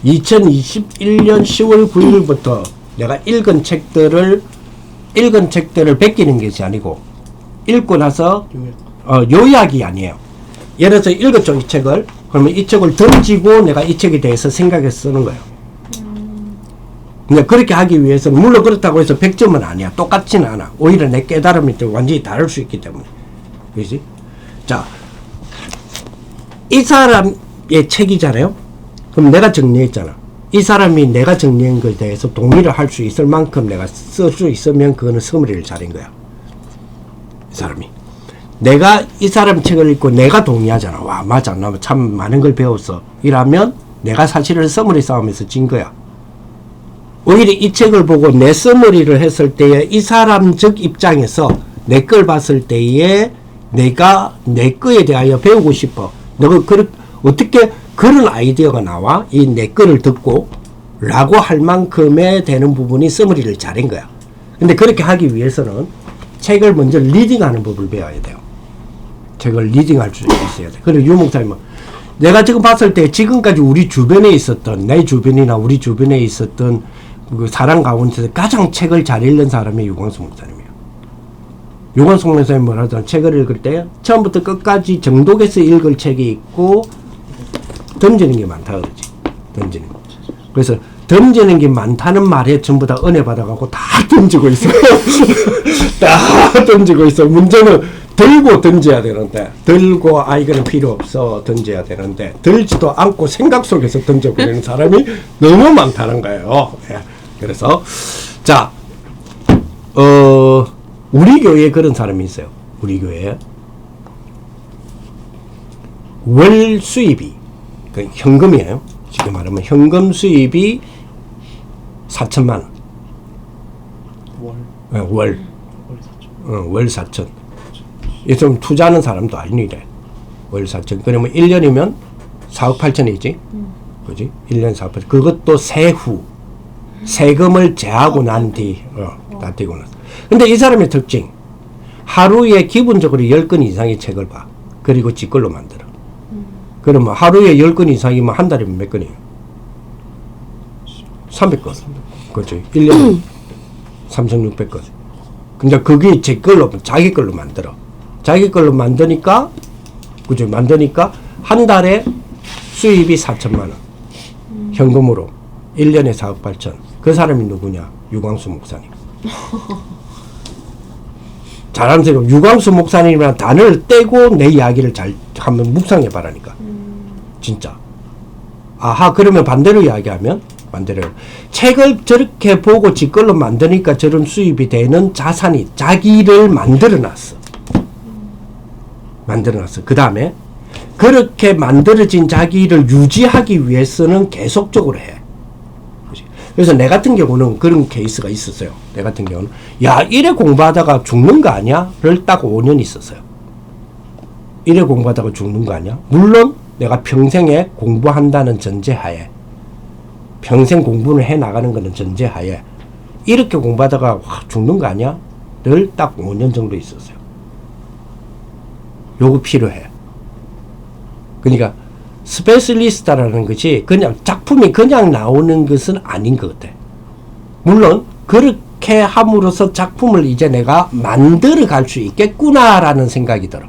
2021년 10월 9일부터 내가 읽은 책들을 베끼는 것이 아니고 읽고 나서 요약이 아니에요. 예를 들어서 읽었죠, 이 책을. 그러면 이 책을 던지고 내가 이 책에 대해서 생각해서 쓰는 거예요. 근데 그렇게 하기 위해서는 물론 그렇다고 해서 100점은 아니야. 똑같지는 않아. 오히려 내 깨달음이 또 완전히 다를 수 있기 때문에. 그렇지? 자, 이 사람의 책이잖아요. 그럼 내가 정리했잖아. 이 사람이 내가 정리한 것에 대해서 동의를 할 수 있을 만큼 내가 쓸 수 있으면 그거는 서머리를 잘한 거야. 이 사람이. 내가 이 사람 책을 읽고 내가 동의하잖아. 와, 맞아. 나 참 많은 걸 배웠어. 이라면 내가 사실은 서머리 싸움에서 진 거야. 오히려 이 책을 보고 내 서머리를 했을 때에 이 사람적 입장에서 내 걸 봤을 때에 내가 내 거에 대하여 배우고 싶어. 너가 어떻게 그런 아이디어가 나와? 이 내 거를 듣고 라고 할 만큼의 되는 부분이 서머리를 잘한 거야. 근데 그렇게 하기 위해서는 책을 먼저 리딩하는 법을 배워야 돼요. 책을 리딩할 수 있어야 돼. 그리고 유목사님은 내가 지금 봤을 때 지금까지 우리 주변에 있었던 내 주변이나 우리 주변에 있었던 그 사람 가운데서 가장 책을 잘 읽는 사람이 유광수 목사님이에요. 유광수 목사님 뭐라든 책을 읽을 때 처음부터 끝까지 정독해서 읽을 책이 있고 던지는 게 많다 그러지. 던지는 거. 그래서 던지는 게 많다는 말에 전부 다 은혜 받아가고 다 던지고 있어. 다 던지고 있어. 문제는 들고 던져야 되는데 들고 이거는 필요 없어 던져야 되는데 들지도 않고 생각 속에서 던져버리는 사람이 너무 많다는 거예요. 예. 그래서 자 우리 교회에 그런 사람이 있어요. 우리 교회에 월 수입이 그 현금이에요. 쉽게 말하면 현금 수입이 4천만 원. 월 4천. 월 4천. 이 좀 투자하는 사람도 아니래. 월 4천. 그러면 1년이면 4억 8천이지. 그지? 1년 4억 8천. 그것도 세후. 세금을 제하고 난 뒤, 다 떼고 나서. 근데 이 사람의 특징. 하루에 기본적으로 10권 이상의 책을 봐. 그리고 지 걸로 만들어. 그러면 하루에 10권 이상이면 한 달이면 몇 건이에요? 300건. 그렇죠. 1년에 3,600건. 근데 그게 제 걸로, 자기 걸로 만들어. 자기 걸로 만드니까, 그죠? 만드니까 한 달에 수입이 4천만 원. 현금으로. 1년에 4억 8천. 그 사람이 누구냐? 유광수 목사님. 잘하는 생각. 유광수 목사님이라는 단어를 떼고 내 이야기를 잘 한번 묵상해 봐라니까. 진짜. 아하, 그러면 반대로 이야기하면, 반대로. 책을 저렇게 보고 지 걸로 만드니까 저런 수입이 되는 자산이 자기를 만들어 놨어. 만들어 놨어. 그 다음에, 그렇게 만들어진 자기를 유지하기 위해서는 계속적으로 해. 그래서 내 같은 경우는 그런 케이스가 있었어요. 내 같은 경우는 야, 이래 공부하다가 죽는 거 아니야? 를 딱 5년 있었어요. 이래 공부하다가 죽는 거 아니야? 물론 내가 평생에 공부한다는 전제하에, 평생 공부를 해나가는 거는 전제하에 이렇게 공부하다가 죽는 거 아니야? 를 딱 5년 정도 있었어요. 요거 필요해. 그러니까 스페셜리스트라는 것이 그냥 작품이 그냥 나오는 것은 아닌 것 같아. 물론 그렇게 함으로써 작품을 이제 내가 만들어 갈 수 있겠구나라는 생각이 들어.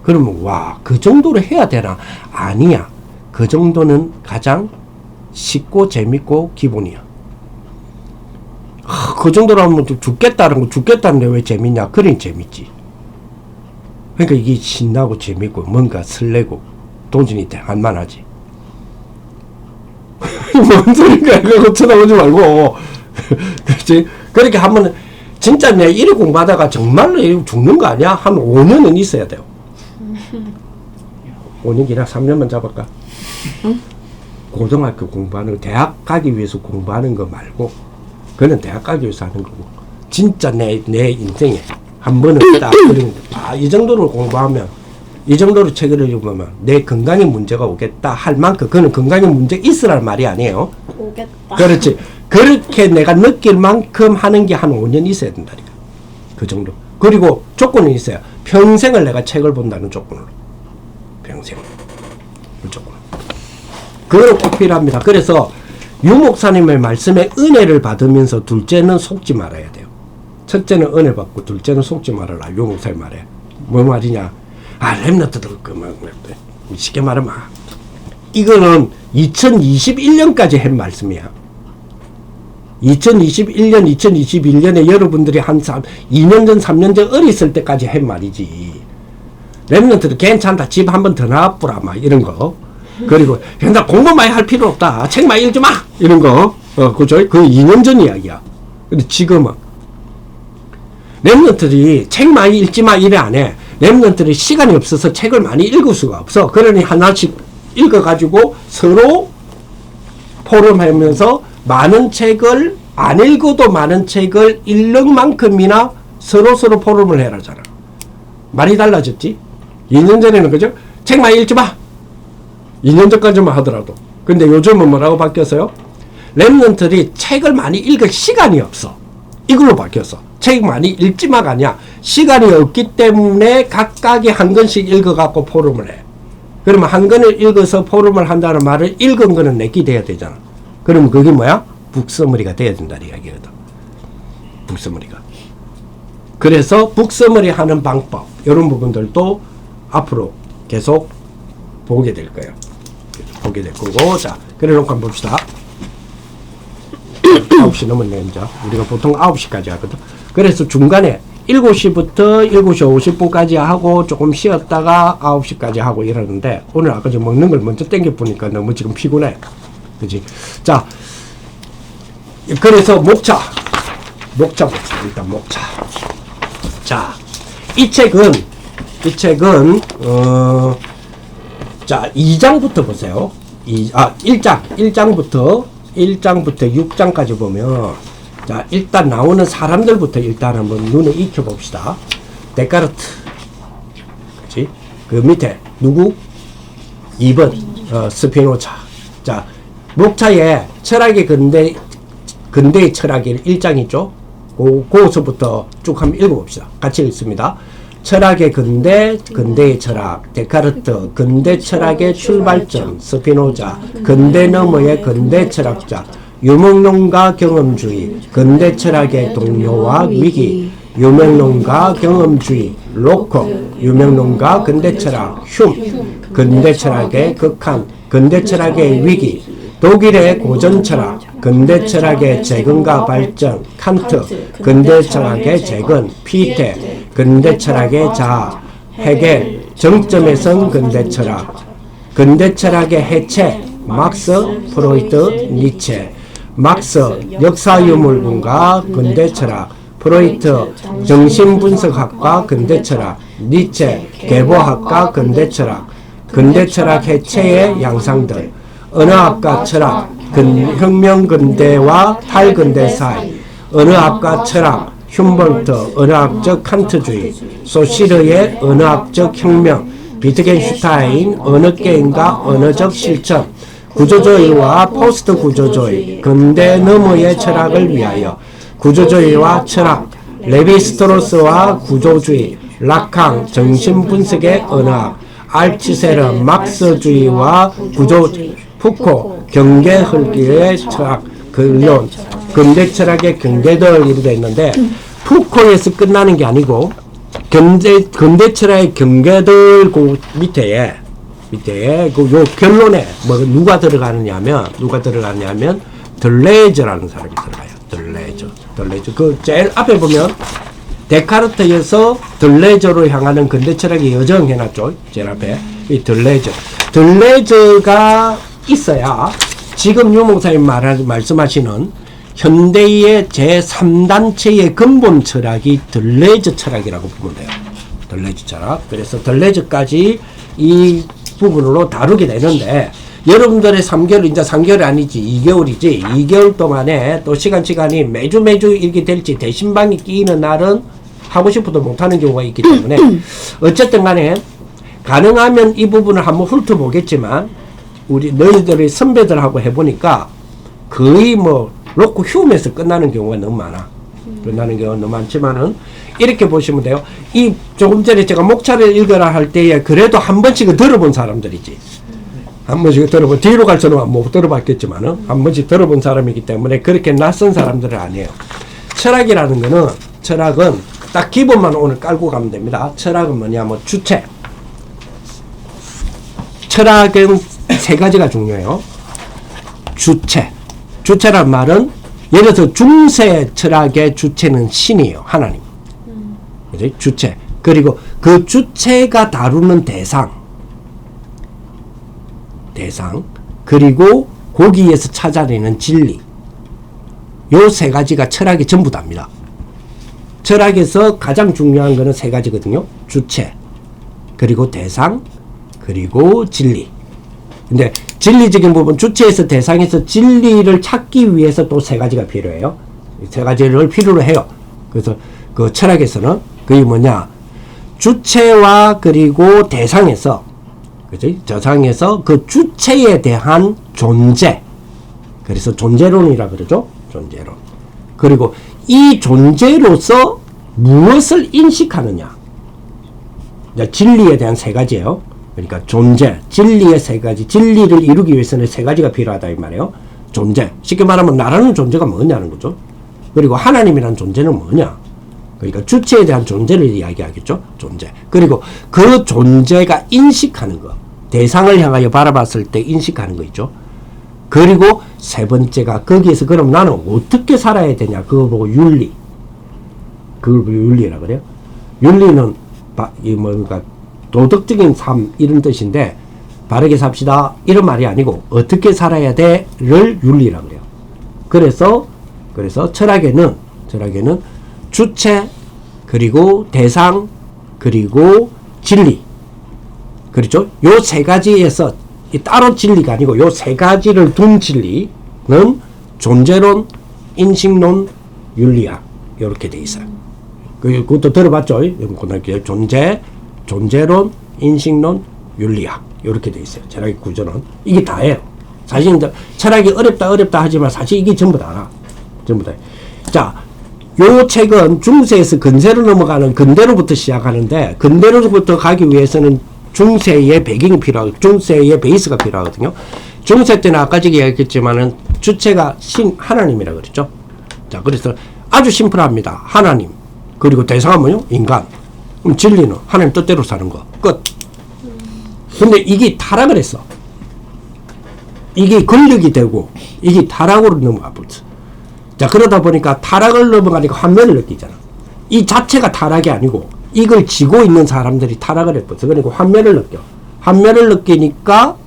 그러면 와, 그 정도로 해야 되나? 아니야. 그 정도는 가장 쉽고 재밌고 기본이야. 그 정도로 하면 죽겠다는데 왜 재밌냐? 그러니 재밌지. 그러니까 이게 신나고 재밌고 뭔가 설레고 동진이 할만하지. 뭔 소리인가? 그거 쳐다보지 말고. 그렇지? 그렇게 하면 진짜 내가 이래 공부하다가 정말로 죽는 거 아니야? 한 5년은 있어야 돼요. 5년이나 3년만 잡을까? 응? 고등학교 공부하는 거, 대학 가기 위해서 공부하는 거 말고, 그는 대학 가기 위해서 하는 거고, 진짜 내 인생에 한 번은 딱, 이 정도로 공부하면, 이 정도로 책을 읽으면 내 건강에 문제가 오겠다 할 만큼, 그는 건강에 문제 있으라는 말이 아니에요. 오겠다. 그렇지. 그렇게 내가 느낄 만큼 하는 게 한 5년 있어야 된다니까. 그 정도. 그리고 조건은 있어요. 평생을 내가 책을 본다는 조건으로. 평생. 그 조건. 그거는 꼭 필요합니다. 그래서 유 목사님의 말씀에 은혜를 받으면서 둘째는 속지 말아야 돼요. 첫째는 은혜 받고 둘째는 속지 말아라. 유 목사님 말에. 뭐 말이냐. 렘넌트들 쉽게 말하면 이거는 2021년까지 한 말씀이야. 2021년, 2021년에 여러분들이 한 2년 전, 3년 전 어렸을 때까지 한 말이지. 렘넌트들 괜찮다. 집 한 번 더 놔보라. 막 이런 거. 그리고 나 공부 많이 할 필요 없다. 책 많이 읽지 마. 이런 거. 그죠? 그 2년 전 이야기야. 근데 지금은 렘넌트들이 책 많이 읽지 마 이래 안 해. 렘넌트들이 시간이 없어서 책을 많이 읽을 수가 없어. 그러니 하나씩 읽어가지고 서로 포럼하면서 많은 책을 안 읽어도 많은 책을 읽는 만큼이나 서로 포럼을 해라잖아. 말이 달라졌지? 2년 전에는 그죠? 책 많이 읽지 마. 2년 전까지만 하더라도. 근데 요즘은 뭐라고 바뀌었어요? 렘넌트들이 책을 많이 읽을 시간이 없어. 이걸로 바뀌었어. 책 많이 읽지 마가 아니야. 시간이 없기 때문에 각각이 한 권씩 읽어갖고 포럼을 해. 그러면 한 권을 읽어서 포럼을 한다는 말을 읽은 거는 내기 돼야 되잖아. 그러면 그게 뭐야? 북서머리가 돼야 된다는 이야기거든. 북서머리가. 그래서 북서머리 하는 방법 이런 부분들도 앞으로 계속 보게 될 거예요. 보게 될 거고. 자, 그래 놓고 한번 봅시다. 9시 넘었네 이제. 우리가 보통 9시까지 하거든. 그래서 중간에 7시부터 7시 50분까지 하고 조금 쉬었다가 9시까지 하고 이러는데 오늘 아까 좀 먹는 걸 먼저 땡겨 보니까 너무 지금 피곤해. 그지? 자, 그래서 목차 봅시다. 일단 목차. 자, 이 책은 자, 2장부터 보세요. 1장부터 6장까지 보면, 자, 일단 나오는 사람들부터 일단 한번 눈에 익혀봅시다. 데카르트. 그치? 그 밑에, 누구? 2번, 스피노자. 자, 목차에 철학의 근대의 철학의 1장 있죠? 그거서부터 쭉 한번 읽어봅시다. 같이 읽습니다. 철학의 근대의 철학, 데카르트, 근대 철학의 출발점, 스피노자, 근대 너머의 근대 철학자, 유명론과 경험주의, 근대 철학의 동요와 위기, 유명론과 경험주의, 로커, 유명론과 근대 철학, 흉, 근대 철학의 극한, 근대 철학의 위기, 독일의 고전 철학, 근대 철학의 재건과 발전, 칸트, 근대 철학의 재건, 피테, 근대 철학의 자아, 헤겔, 정점에 선 근대 철학, 근대 철학의 해체, 막스, 프로이트, 니체, 막스, 역사유물론과 근대 철학, 프로이트, 정신분석학과 근대 철학, 니체, 계보학과 근대 철학, 근대 철학 해체의 양상들, 언어학과 철학, 혁명 근대와 탈근대 사이, 언어학과 철학, 슌벌트, 언어학적 칸트주의, 소시르의 언어학적 혁명, 비트겐슈타인, 언어게임과 언어적 실천, 구조주의와 포스트 구조주의, 근대 너머의 철학을 위하여, 구조주의와 철학, 레비스트로스와 구조주의, 라캉, 정신분석의 언어학, 알츠세르, 막스주의와 구조주의, 푸코, 경계 흘기의 철학, 근론, 근대 철학의 경계들 이렇게 되어 있는데, 푸코에서 끝나는 게 아니고, 근대 철학의 경계들 그 밑에 그 요 결론에 뭐 누가 들어가느냐면 들레이저라는 사람이 들어가요. 들레이저. 그 제일 앞에 보면 데카르트에서 들레이저로 향하는 근대 철학의 여정 해놨죠. 제일 앞에 이 들레이저가 있어야 지금 유 목사님 말씀하시는 현대의 제3단체의 근본 철학이 들레이저 철학이라고 보면 돼요. 들레이저 철학. 그래서 들레이저까지 이 부분으로 다루게 되는데, 여러분들의 3개월, 이제 3개월이 아니지 2개월이지 2개월 동안에 또 시간이 매주 이렇게 될지 대신방이 끼이는 날은 하고 싶어도 못하는 경우가 있기 때문에 어쨌든 간에 가능하면 이 부분을 한번 훑어보겠지만, 우리 너희들의 선배들하고 해보니까 거의 뭐 로코 휴움에서 끝나는 경우가 너무 많아. 끝나는 경우가 너무 많지만은 이렇게 보시면 돼요. 이 조금 전에 제가 목차를 읽어라 할 때에 그래도 한 번씩은 들어본 사람들이지. 한 번씩 들어본, 뒤로 갈수록 못 들어봤겠지만은, 한 번씩 들어본 사람이기 때문에 그렇게 낯선 사람들은 아니에요. 철학이라는 거는, 철학은 딱 기본만 오늘 깔고 가면 됩니다. 철학은 뭐냐면 주체. 철학은 세 가지가 중요해요. 주체. 주체란 말은, 예를 들어서 중세 철학의 주체는 신이에요. 하나님. 그지? 주체. 그리고 그 주체가 다루는 대상. 그리고 거기에서 찾아내는 진리. 요 세 가지가 철학이 전부 답니다. 철학에서 가장 중요한 거는 세 가지거든요. 주체, 그리고 대상, 그리고 진리. 근데 진리적인 부분, 주체에서 대상에서 진리를 찾기 위해서 또 세 가지가 필요해요. 세 가지를 필요로 해요. 그래서 그 철학에서는 그게 뭐냐? 주체와 그리고 대상에서, 그지? 저상에서 그 주체에 대한 존재. 그래서 존재론이라 그러죠. 존재론. 그리고 이 존재로서 무엇을 인식하느냐. 진리에 대한 세 가지예요. 그러니까 존재, 진리의 세 가지. 진리를 이루기 위해서는 세 가지가 필요하다 이 말이에요. 존재. 쉽게 말하면 나라는 존재가 뭐냐는 거죠. 그리고 하나님이라는 존재는 뭐냐. 그러니까 주체에 대한 존재를 이야기하겠죠. 존재. 그리고 그 존재가 인식하는 거. 대상을 향하여 바라봤을 때 인식하는 거 있죠. 그리고 세 번째가 거기에서 그럼 나는 어떻게 살아야 되냐. 그거 보고 윤리. 그걸 보고 윤리라 그래요. 윤리는 뭔가 도덕적인 삶 이런 뜻인데 바르게 삽시다 이런 말이 아니고 어떻게 살아야 돼를 윤리라 그래요. 그래서 철학에는 주체, 그리고 대상, 그리고 진리. 그렇죠? 요 세 가지에서 따로 진리가 아니고 요 세 가지를 둔 진리는 존재론, 인식론, 윤리학 이렇게 돼 있어요. 그것도 들어봤죠? 고등학교 존재론, 인식론, 윤리학 이렇게 돼 있어요. 철학의 구조는 이게 다예요. 사실 철학이 어렵다 하지만 사실 이게 전부 다라. 전부 다. 자, 요 책은 중세에서 근세로 넘어가는 근대로부터 시작하는데 근대로부터 가기 위해서는 중세의 배경이 필요하고 중세의 베이스가 필요하거든요. 중세 때는 아까 전에 얘기했지만은 주체가 하나님이라 그랬죠. 자, 그래서 아주 심플합니다. 하나님. 그리고 대상은 뭐요? 인간. 그럼 진리는 하나님 뜻대로 사는 거. 끝. 근데 이게 타락을 했어. 이게 권력이 되고 이게 타락으로 넘어가 버렸어. 자, 그러다 보니까 타락을 넘어가니까 환멸을 느끼잖아. 이 자체가 타락이 아니고 이걸 지고 있는 사람들이 타락을 해버렸어. 그러니까 환멸을 느껴. 환멸을 느끼니까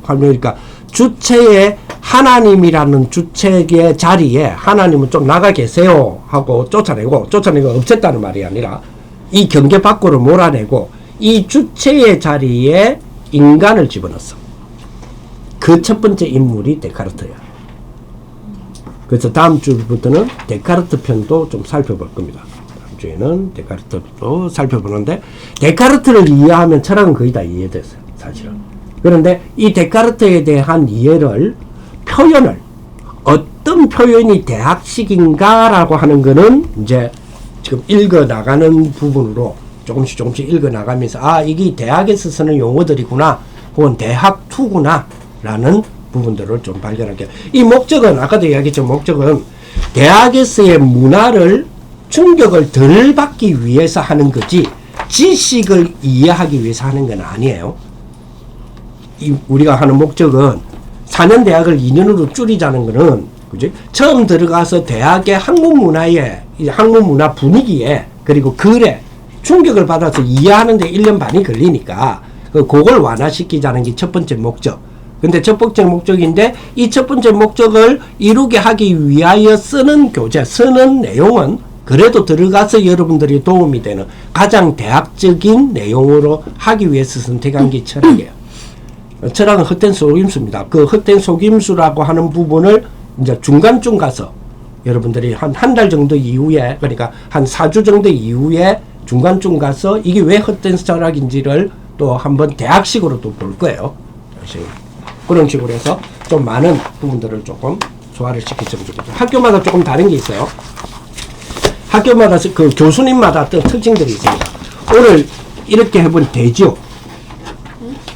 주체의 하나님이라는 주체의 자리에 하나님은 좀 나가 계세요 하고 쫓아내고 없앴다는 말이 아니라 이 경계 밖으로 몰아내고 이 주체의 자리에 인간을 집어넣었어. 그 첫 번째 인물이 데카르트야. 그래서 다음 주부터는 데카르트 편도 좀 살펴볼 겁니다. 다음 주에는 데카르트도 살펴보는데 데카르트를 이해하면 철학은 거의 다 이해됐어요. 사실은. 그런데 이 데카르트에 대한 이해를 표현을 어떤 표현이 대학식인가라고 하는 거는 이제 지금 읽어 나가는 부분으로 조금씩 읽어 나가면서 이게 대학에서 쓰는 용어들이구나 혹은 대학2구나 라는 부분들을 좀 발견할게요. 이 목적은 아까도 이야기했죠. 목적은 대학에서의 문화를 충격을 덜 받기 위해서 하는 거지 지식을 이해하기 위해서 하는 건 아니에요. 우리가 하는 목적은 4년 대학을 2년으로 줄이자는 거는 그지? 처음 들어가서 대학의 학문 문화에 학문 문화 분위기에 그리고 글에 충격을 받아서 이해하는 데 1년 반이 걸리니까 그걸 완화시키자는 게 첫 번째 목적. 근데 첫 번째 목적인데 이 첫 번째 목적을 이루게 하기 위하여 쓰는 교재, 쓰는 내용은 그래도 들어가서 여러분들이 도움이 되는 가장 대학적인 내용으로 하기 위해서 선택한 게 철학이에요. 철학은 헛된 속임수입니다. 그 헛된 속임수라고 하는 부분을 이제 중간쯤 가서 여러분들이 한 달 정도 이후에 그러니까 한 4주 정도 이후에 중간쯤 가서 이게 왜 헛된 철학인지를 또 한번 대학식으로 또 볼 거예요. 그런 식으로 해서 좀 많은 부분들을 조금 소화를 시키면 좋겠죠. 학교마다 조금 다른 게 있어요. 학교마다 그 교수님마다 어떤 특징들이 있습니다. 오늘 이렇게 해본 대지요.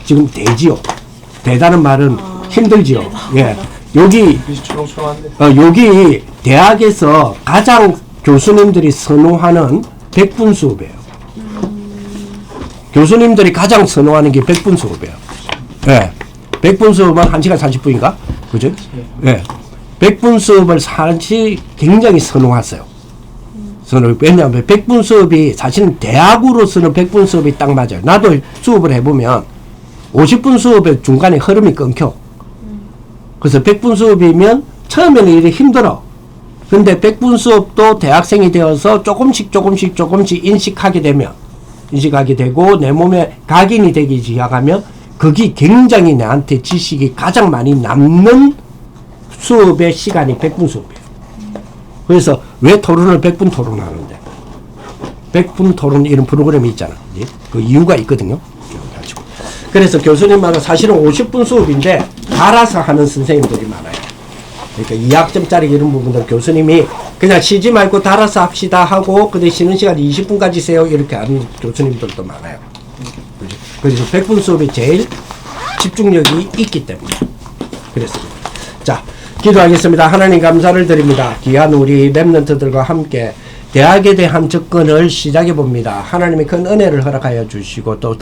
지금 대지요. 대다는 말은 힘들지요. 예. 여기 글씨 초롱초롱한데. 여기 대학에서 가장 교수님들이 선호하는 100분 수업이에요. 교수님들이 가장 선호하는 게 100분 수업이에요. 예. 100분 수업은 1시간 40분인가? 그죠? 예. 100분 수업을 사실 굉장히 선호하세요. 왜냐하면 100분 수업이 사실은 대학으로서는 100분 수업이 딱 맞아요. 나도 수업을 해보면 50분 수업의 중간에 흐름이 끊겨. 그래서 100분 수업이면 처음에는 이렇게 힘들어. 근데 100분 수업도 대학생이 되어서 조금씩 인식하게 되고 내 몸에 각인이 되기 시작하면 그게 굉장히 나한테 지식이 가장 많이 남는 수업의 시간이 100분 수업이에요. 그래서 왜 토론을 100분 토론하는데 100분 토론 이런 프로그램이 있잖아. 그 이유가 있거든요. 그래서 교수님마다 사실은 50분 수업인데 알아서 하는 선생님들이 많아요. 그러니까 2학점짜리 이런 부분들 교수님이 그냥 쉬지 말고 달아서 합시다 하고 근데 쉬는 시간 20분까지 세요 이렇게 하는 교수님들도 많아요. 그래서 100분 수업이 제일 집중력이 있기 때문에 그랬습니다. 자, 기도하겠습니다. 하나님 감사를 드립니다. 귀한 우리 랩런트들과 함께 대학에 대한 접근을 시작해 봅니다. 하나님의 큰 은혜를 허락하여 주시고 또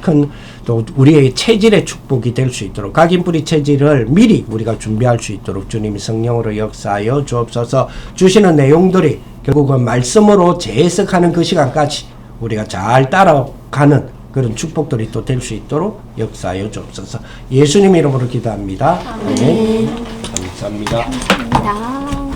우리의 체질의 축복이 될 수 있도록 각인뿌리 체질을 미리 우리가 준비할 수 있도록 주님이 성령으로 역사하여 주옵소서. 주시는 내용들이 결국은 말씀으로 재해석하는 그 시간까지 우리가 잘 따라가는 그런 축복들이 또 될 수 있도록 역사하여 주옵소서. 예수님 이름으로 기도합니다. 아멘. 감사합니다. 감사합니다.